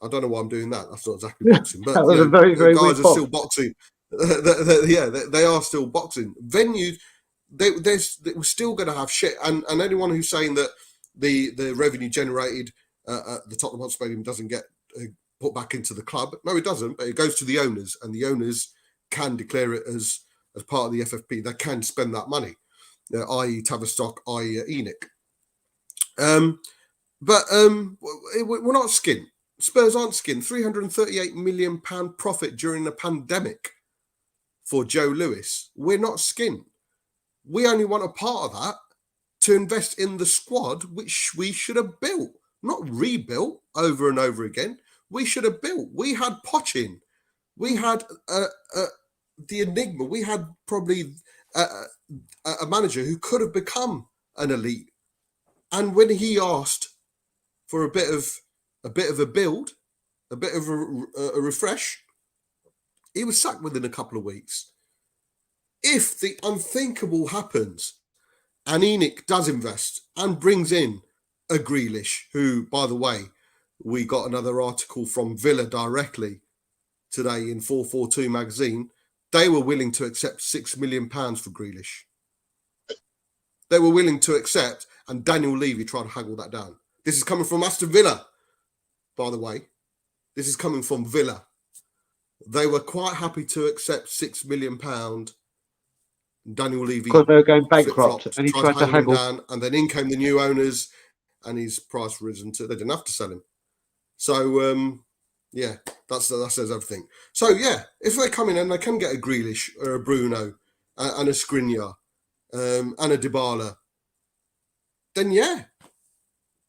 I don't know why I'm doing that. That's not exactly boxing, but that was a very, very guys are box. still boxing. They are still boxing. Venues, we're still going to have shit. And anyone who's saying that the revenue generated at the Tottenham Hotspur Stadium doesn't get put back into the club. No, it doesn't, but it goes to the owners, and the owners can declare it as part of the FFP. They can spend that money, i.e. Tavistock, i.e. Enoch. But we're not skint. Spurs aren't skint. £338 million profit during the pandemic for Joe Lewis. We're not skint. We only want a part of that to invest in the squad, which we should have built, not rebuilt over and over again. We should have built. We had Poch in. We had the Enigma. We had probably a manager who could have become an elite. And when he asked for a bit of a build, a bit of a refresh, he was sacked within a couple of weeks. If the unthinkable happens and Enoch does invest and brings in a Grealish, who, by the way, we got another article from Villa directly today in 442 magazine. They were willing to accept £6 million for Grealish. They were willing to accept, and Daniel Levy tried to haggle that down. This is coming from Aston Villa, by the way. This is coming from Villa. They were quite happy to accept £6 million. Daniel Levy, because they were going bankrupt, and he tried to haggle down, and then in came the new owners, and his price risen to. They didn't have to sell him. So that says everything. So yeah, if they come in and they can get a Grealish or a Bruno and a Skriniar and a Dybala, then yeah,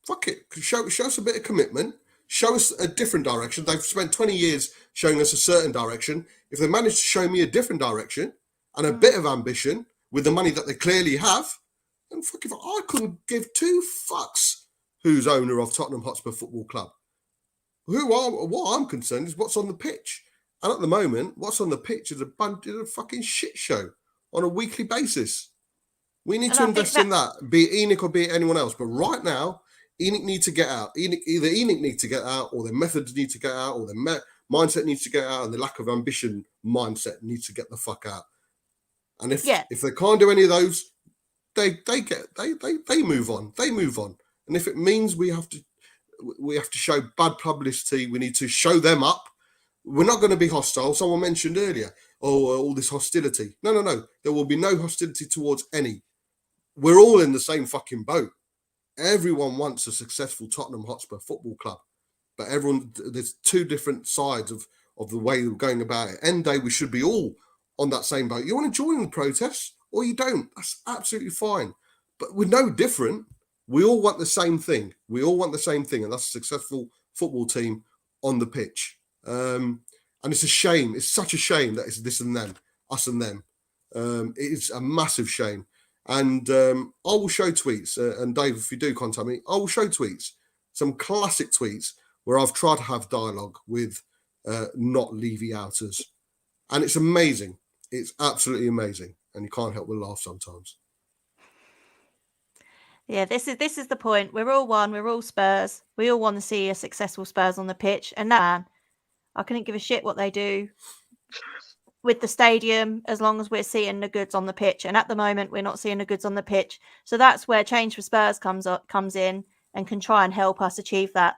fuck it. Show us a bit of commitment. Show us a different direction. They've spent 20 years showing us a certain direction. If they manage to show me a different direction and a bit of ambition with the money that they clearly have, then fuck if I couldn't give two fucks who's owner of Tottenham Hotspur Football Club. What I'm concerned is what's on the pitch. And at the moment, what's on the pitch is a fucking shit show on a weekly basis. We need to invest in that, be it Enoch or be it anyone else. But right now, Enoch needs to get out. Either Enoch needs to get out, or their methods need to get out, or their mindset needs to get out, and the lack of ambition mindset needs to get the fuck out. And if they can't do any of those, they move on. They move on. And if it means we have to show bad publicity, we need to show them up. We're not going to be hostile. Someone mentioned earlier, all this hostility. No. There will be no hostility towards any. We're all in the same fucking boat. Everyone wants a successful Tottenham Hotspur Football Club, but there's two different sides of the way we're going about it. End day, we should be all on that same boat. You want to join the protests or you don't? That's absolutely fine. But we're no different. We all want the same thing. And that's a successful football team on the pitch. And it's a shame. It's such a shame that it's this and them, us and them. It is a massive shame. And I will show tweets. And Dave, if you do contact me, I will show tweets. Some classic tweets where I've tried to have dialogue with not Levy outers. And it's amazing. It's absolutely amazing. And you can't help but laugh sometimes. Yeah, this is the point. We're all one. We're all Spurs. We all want to see a successful Spurs on the pitch. And I couldn't give a shit what they do with the stadium as long as we're seeing the goods on the pitch. And at the moment, we're not seeing the goods on the pitch. So that's where Change for Spurs comes in and can try and help us achieve that.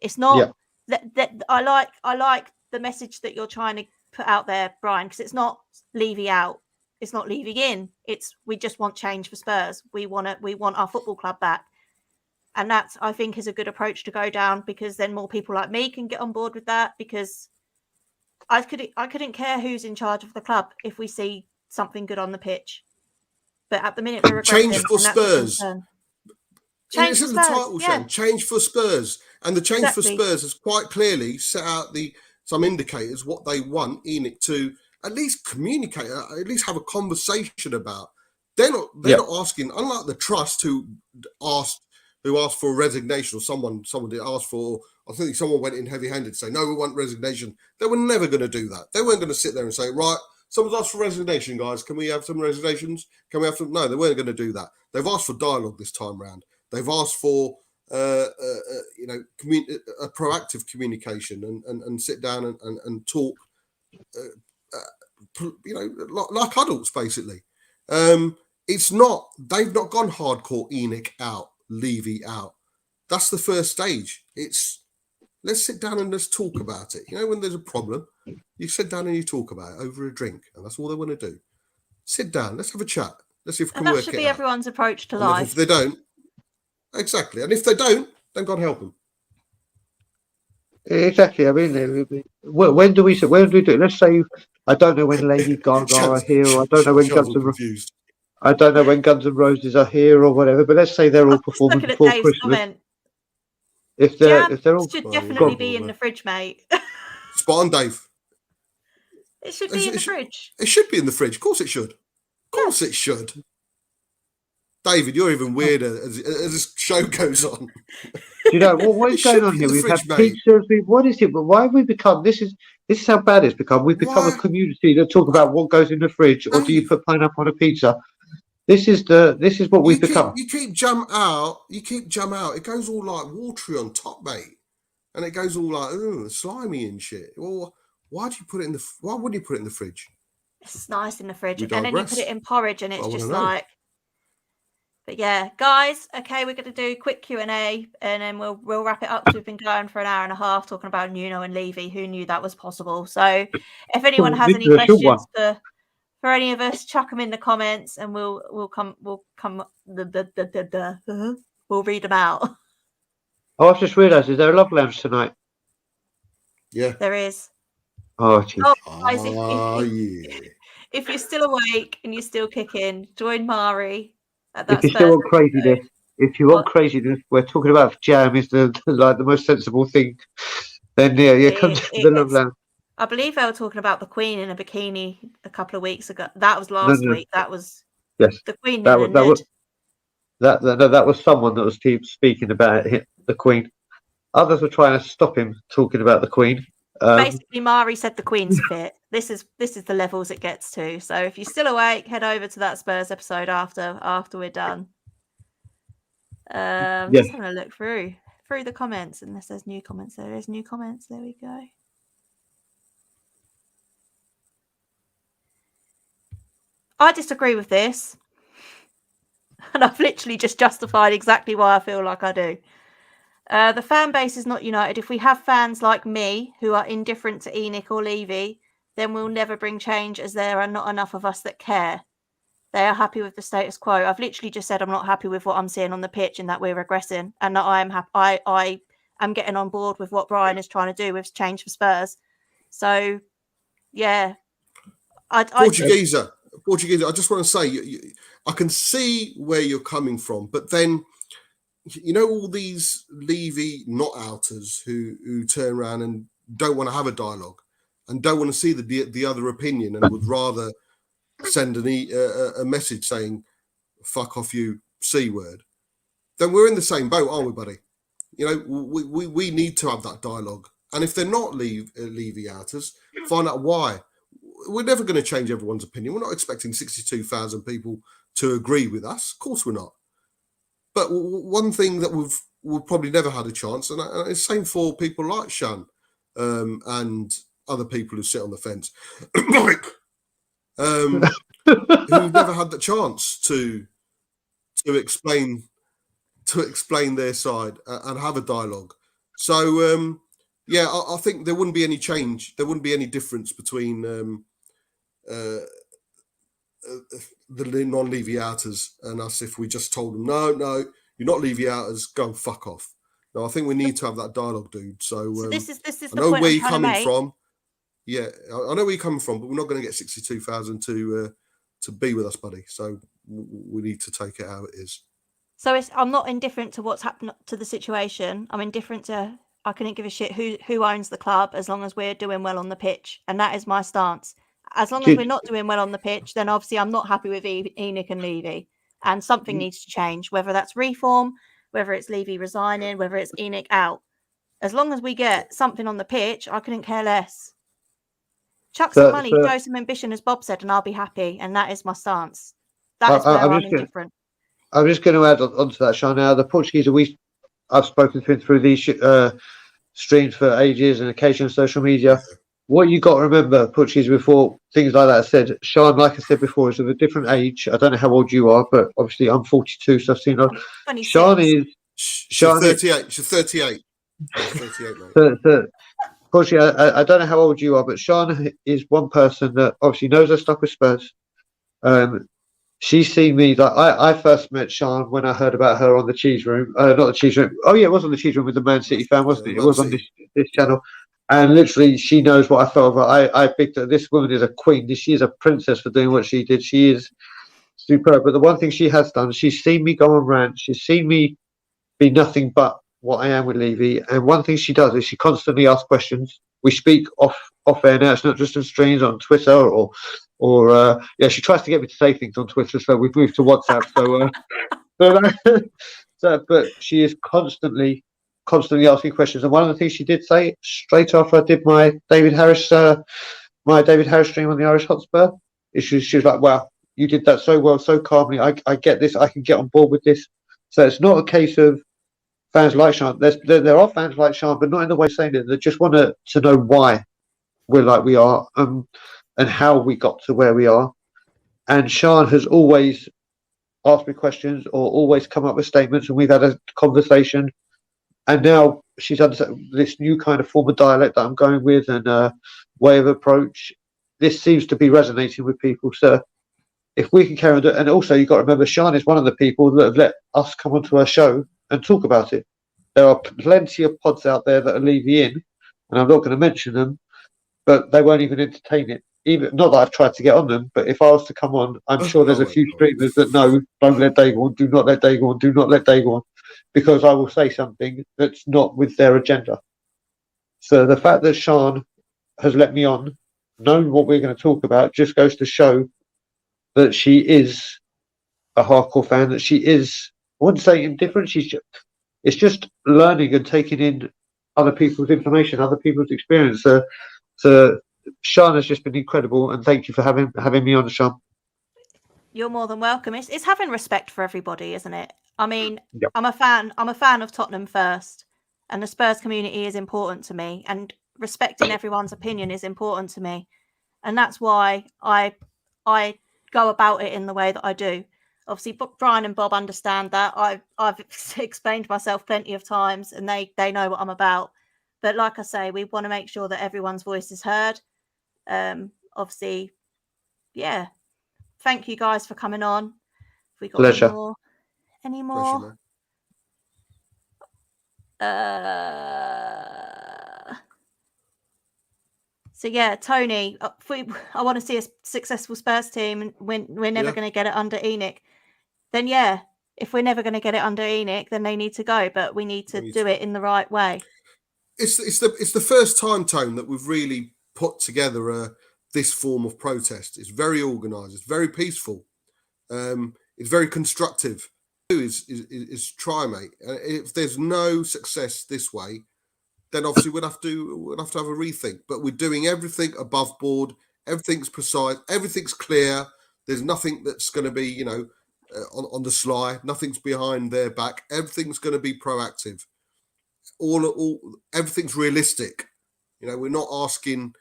It's not that I like the message that you're trying to put out there, Brian, because it's not Levy out. It's not Levy in. We just want change for Spurs. We want our football club back. And that, I think, is a good approach to go down, because then more people like me can get on board with that, because I couldn't care who's in charge of the club if we see something good on the pitch. But at the minute, we're Change for Spurs. Change It's for in the Spurs. title, Yeah. Shan. Change for Spurs. And the change Exactly. for Spurs has quite clearly set out some indicators what they want ENIC to at least communicate, at least have a conversation about. They're not asking, unlike the trust who asked for a resignation, or someone did ask for. I think someone went in heavy-handed, say no, we want resignation. They were never going to do that. They weren't going to sit there and say, right, someone's asked for resignation, guys. Can we have some resignations? Can we have some? No, they weren't going to do that. They've asked for dialogue this time round. They've asked for a proactive communication and sit down and talk, like adults basically. It's not. They've not gone hardcore. ENIC out, Levy out. That's the first stage. It's let's sit down and let's talk about it. When there's a problem, you sit down and you talk about it over a drink, and that's all they want to do. Sit down. Let's have a chat. Let's see if we can And that work should it be out. everyone's approach to And life. if they don't, exactly. And if they don't, then God help them. Exactly. I mean, when do we do it? Let's say I don't know when Lady Gaga are here, or I don't know when confused. I don't know when Guns N' Roses are here or whatever. But let's say they're all performing Looking at before Dave's Christmas. comment. If they're all should definitely be in the fridge, mate. Spot on, Dave. It should be in the fridge. It should be in the fridge. Of course it should. Of course it should. David, you're even weirder as this show goes on. You know what is going on here? We've had pizzas. What is it? But why have we become? This is how bad it's become. We've become a community that talk about what goes in the fridge, or do you put pineapple on a pizza? This is what we've become. You keep jam out. It goes all like watery on top, mate, and it goes all like slimy and shit. Well, why do you put it in the? Why wouldn't you put it in the fridge? It's nice in the fridge, and then you put it in porridge, and it's just like. But yeah, guys. Okay, we're going to do a quick Q&A, and then we'll wrap it up. So we've been going for an hour and a half talking about Nuno and Levy. Who knew that was possible? So, if anyone has any questions for any of us, chuck them in the comments, and we'll read them out. Oh, I've just realised, is there a love lounge tonight? Yeah, there is. Oh, geez. Guys, if you're still awake and you're still kicking, join Mari. If you still want craziness, we're talking about jam is the most sensible thing. Then come to the love lounge. I believe they were talking about the Queen in a bikini a couple of weeks ago. That was last week. That was the Queen. That was someone that was speaking about the Queen. Others were trying to stop him talking about the Queen. Basically, Mari said the Queen's fit. This is the levels it gets to. So if you're still awake, head over to that Spurs episode after we're done. Just having a look through the comments, unless there's new comments. There is new comments. There we go. I disagree with this, and I've literally just justified exactly why I feel like I do. The fan base is not united. If we have fans like me who are indifferent to ENIC or Levy, then we'll never bring change, as there are not enough of us that care. They are happy with the status quo. I've literally just said I'm not happy with what I'm seeing on the pitch and that we're regressing, and that I am happy. I am getting on board with what Brian is trying to do with change for Spurs. So, yeah. Portugueser, I just want to say, I can see where you're coming from, but then, all these Levy not-outers who turn around and don't want to have a dialogue and don't want to see the other opinion and would rather send a message saying, fuck off you C word, then we're in the same boat, aren't we, buddy? We need to have that dialogue. And if they're not Levy outers, find out why. We're never going to change everyone's opinion. We're not expecting 62,000 people to agree with us. Of course we're not. But one thing that we've probably never had a chance, and it's the same for people like Shan and other people who sit on the fence, Mike, who've never had the chance to explain their side and have a dialogue. So I think there wouldn't be any change. There wouldn't be any difference between the non-Levy outers and us if we just told them, no, you're not Levy outers, go and fuck off. No, I think we need to have that dialogue, dude. So this is I know where you're coming from. Yeah, I know where you're coming from, but we're not going to get 62,000 to be with us, buddy. So we need to take it how it is. So I'm not indifferent to what's happened to the situation. I'm indifferent to, I couldn't give a shit who owns the club as long as we're doing well on the pitch. And that is my stance. As long as we're not doing well on the pitch, then obviously I'm not happy with Enoch and Levy. And something needs to change, whether that's reform, whether it's Levy resigning, whether it's Enoch out. As long as we get something on the pitch, I couldn't care less. Chuck some money, show some ambition, as Bob said, and I'll be happy. And that is my stance. That is where I'm indifferent. I'm just going to add on to that, Shan. Now, the Portuguese, I've spoken to him through these streams for ages and occasionally on social media. What you got to remember, Portuguese, before things like that are said, Shan, like I said before, is of a different age. I don't know how old you are, but obviously I'm 42, so I've seen her. Shan is... She's 38. She's 38. She's 38, mate. Portuguese, I don't know how old you are, but Shan is one person that obviously knows her stuff with Spurs. She's seen me. Like I first met Shan when I heard about her on the Cheese Room. Not the Cheese Room. Oh yeah, it was on the Cheese Room with the Man City fan, wasn't it? It was on this channel. And literally, she knows what I felt about. I picked her. This woman is a queen. She is a princess for doing what she did. She is superb. But the one thing she has done, she's seen me go on rant. She's seen me be nothing but what I am with Levy. And one thing she does is she constantly asks questions. We speak off air now. It's not just on streams, on Twitter or she tries to get me to say things on Twitter. So we've moved to WhatsApp. But she is constantly asking questions. And one of the things she did say straight after I did my David Harris stream on the Irish Hotspur, is she was like, "Wow, you did that so well, so calmly. I get this. I can get on board with this." So it's not a case of fans like Shan. There are fans like Shan, but not in the way saying it. They just want to know why we're like we are, and how we got to where we are. And Shan has always asked me questions or always come up with statements, and we've had a conversation. And now she's understood this new kind of form of dialect that I'm going with and way of approach. This seems to be resonating with people. So if we can carry on, and also you've got to remember, Shan is one of the people that have let us come onto our show and talk about it. There are plenty of pods out there that are leaving in, and I'm not going to mention them, but they won't even entertain it. Even not that I've tried to get on them, but if I was to come on, I'm sure there's a few streamers that know, don't let Day go on, do not let Day go on, do not let Day go on, because I will say something that's not with their agenda. So the fact that Shan has let me on, knowing what we're going to talk about, just goes to show that she is a hardcore fan, that she is, I wouldn't say indifferent, it's just learning and taking in other people's information, other people's experience. So Shan has just been incredible, and thank you for having me on, Shan. You're more than welcome. It's having respect for everybody, isn't it? I mean, yep. I'm a fan of Tottenham first, and the Spurs community is important to me, and respecting everyone's opinion is important to me, and that's why I go about it in the way that I do. Obviously, Brian and Bob understand that. I've explained myself plenty of times, and they know what I'm about. But like I say, we want to make sure that everyone's voice is heard. Obviously, yeah. Thank you guys for coming on. Have we got Pleasure. Any more? So yeah, Tony, I want to see a successful Spurs team, and we're never going to get it under Enoch. Then yeah, if we're never going to get it under Enoch, then they need to go. But we need to do it in the right way. It's the first time, Tone, that we've really put together this form of protest. It's very organised. It's very peaceful. It's very constructive. Is try, mate. If there's no success this way, then obviously we'll have to have a rethink. But we're doing everything above board. Everything's precise. Everything's clear. There's nothing that's going to be, on the sly. Nothing's behind their back. Everything's going to be proactive. Everything's realistic. We're not asking,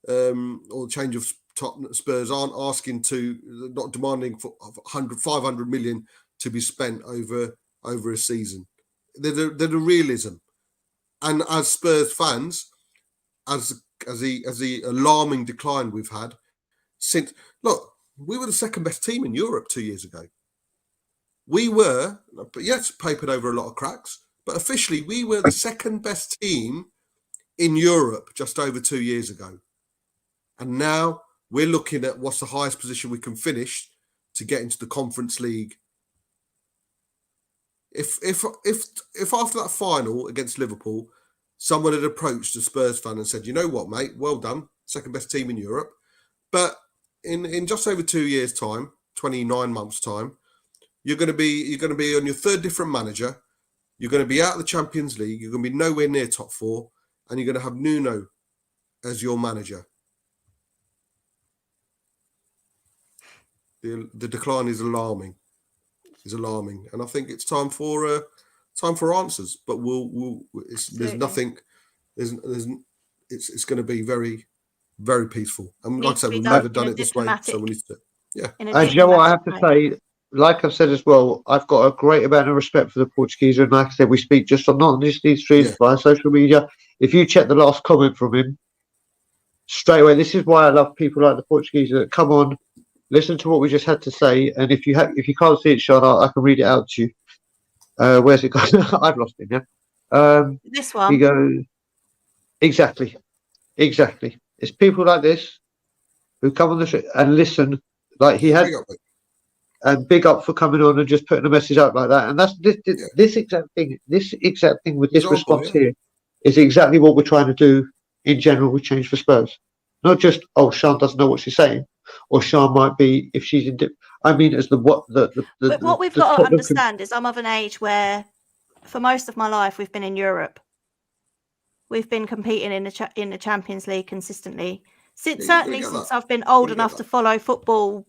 or the change of Tottenham Spurs aren't asking not demanding for 500 million to be spent over a season. They're the realism. And as Spurs fans, as the alarming decline we've had since, look, we were the second best team in Europe 2 years ago. We were, but yes, papered over a lot of cracks, but officially we were the second best team in Europe just over 2 years ago. And now we're looking at what's the highest position we can finish to get into the Conference League. If after that final against Liverpool, someone had approached a Spurs fan and said, "You know what, mate? Well done, second best team in Europe," but in just over 2 years' time, 29 months' time, you're going to be on your third different manager. You're going to be out of the Champions League. You're going to be nowhere near top four, and you're going to have Nuno as your manager. The decline is alarming. It's alarming, and I think it's time for answers. But there's nothing. It's going to be very, very peaceful. And like I said, we've never done it this way, so we need to. Yeah. And you know what I have to say? Like I've said as well, I've got a great amount of respect for the Portuguese, and like I said, we speak just on not just these streams, via social media. If you check the last comment from him, straight away, this is why I love people like the Portuguese that come on, listen to what we just had to say, and if you can't see it, Shan, I can read it out to you. Where's it gone? I've lost it now. This one. He goes, exactly. It's people like this who come on the show and listen, like he had. And big up for coming on and just putting a message out like that. And that's this exact thing. This exact thing with this response here is exactly what we're trying to do in general with Change for Spurs. Not just Shan doesn't know what she's saying, or Shan might be if she's in. I mean, as But what we've got to understand is I'm of an age where, for most of my life, we've been in Europe. We've been competing in the Champions League consistently. Since I've been old enough to follow football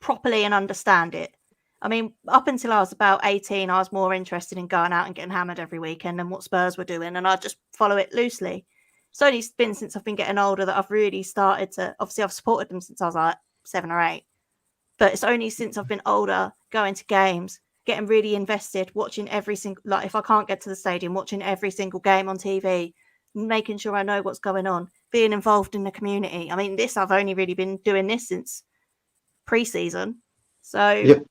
properly and understand it. I mean, up until I was about 18, I was more interested in going out and getting hammered every weekend and what Spurs were doing, and I just follow it loosely. It's only been since I've been getting older that I've really started to. Obviously, I've supported them since I was like 7 or 8, but it's only since I've been older, going to games, getting really invested, watching every single. Like, if I can't get to the stadium, watching every single game on TV, making sure I know what's going on, being involved in the community. I mean, I've only really been doing this since pre-season, so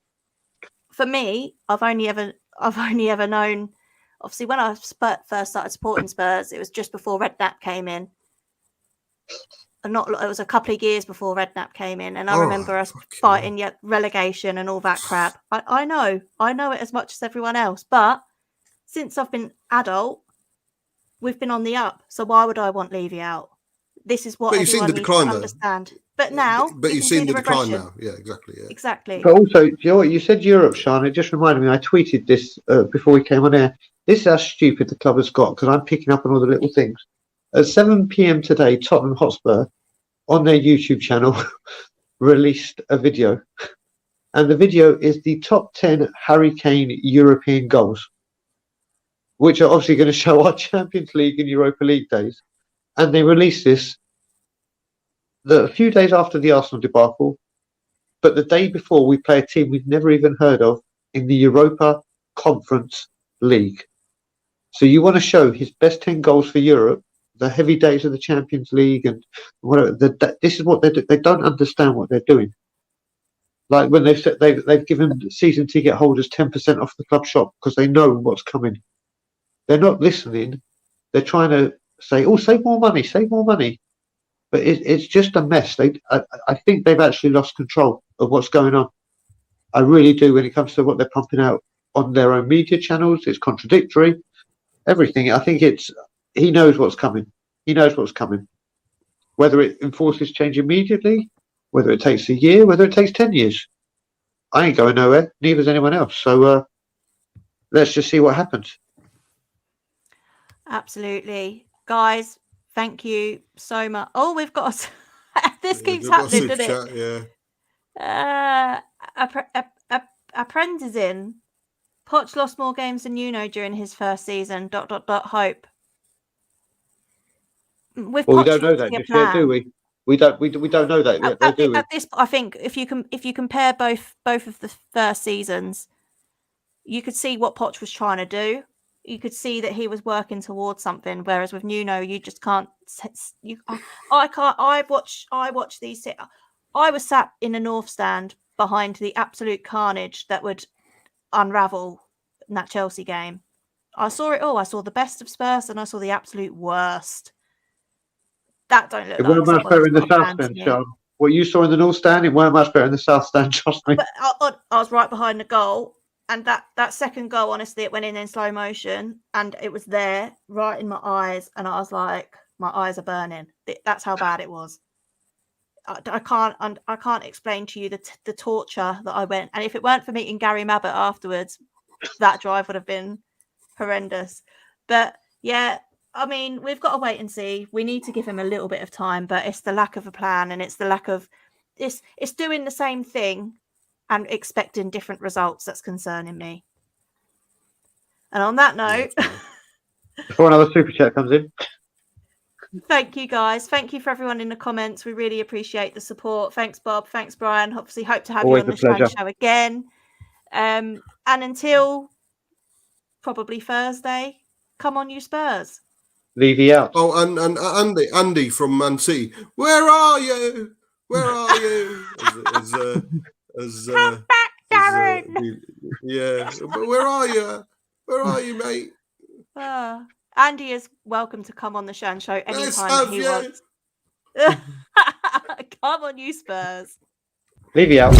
for me, I've only ever known. Obviously, when I first started supporting Spurs, it was just before Redknapp came in, and it was a couple of years before Redknapp came in, and I remember us fighting relegation and all that crap. I know it as much as everyone else, but since I've been adult, we've been on the up. So why would I want Levy out? This is what everyone needs to understand. But now, you've seen the decline now. Yeah, exactly. Yeah, exactly. But also, you know what you said, Europe, Shan. It just reminded me. I tweeted this before we came on air. This is how stupid the club has got, because I'm picking up on all the little things. At 7 p.m. today, Tottenham Hotspur on their YouTube channel released a video, and the video is the top 10 Harry Kane European goals, which are obviously going to show our Champions League and Europa League days. And they released this a few days after the Arsenal debacle, but the day before we play a team we've never even heard of in the Europa Conference League. So you want to show his best 10 goals for Europe, the heavy days of the Champions League, and whatever. This is what they do. They don't understand what they're doing. Like when they've given season ticket holders 10% off the club shop because they know what's coming. They're not listening. They're trying to say, save more money. But it's just a mess. I think they've actually lost control of what's going on. I really do when it comes to what they're pumping out on their own media channels. It's contradictory. Everything. I think he knows what's coming. Whether it enforces change immediately, whether it takes a year, whether it takes 10 years. I ain't going nowhere. Neither is anyone else. So let's just see what happens. Absolutely. Guys, thank you so much. Oh, we've got this keeps happening, doesn't it? Yeah. Apprentice in. Poch lost more games than Nuno during his first season. ... Hope. We don't know that just yet, do we? We don't know that yet, do we? At this, I think if you compare both of the first seasons, you could see what Poch was trying to do. You could see that he was working towards something, whereas with Nuno, you just can't. I can't. I watched these. I was sat in the north stand behind the absolute carnage that would unravel in that Chelsea game. I saw it all. I saw the best of Spurs and I saw the absolute worst. That don't look. It weren't much better in the south stand, Sean. What you saw in the north stand, it weren't much better in the south stand. Trust me. But I was right behind the goal. And that second goal, honestly, it went in slow motion, and it was there right in my eyes, and I was like, my eyes are burning. That's how bad it was. I can't explain to you the torture that I went. And if it weren't for meeting Gary Mabbott afterwards, that drive would have been horrendous. But yeah, I mean, we've got to wait and see. We need to give him a little bit of time, but it's the lack of a plan, and it's the lack of it's doing the same thing and expecting different results that's concerning me. And on that note, before another super chat comes in, thank you guys. Thank you for everyone in the comments. We really appreciate the support. Thanks, Bob. Thanks, Brian. Obviously, hope to have always you on a the Shan pleasure. show again. And until probably Thursday, come on, you Spurs. Levy out. Oh, and Andy from Man City. Where are you? Where are you? Come back, Darren. Yeah, but where are you? Where are you, mate? Andy is welcome to come on the Shan show Let's anytime have he you. wants. Come on, you Spurs. Levy out.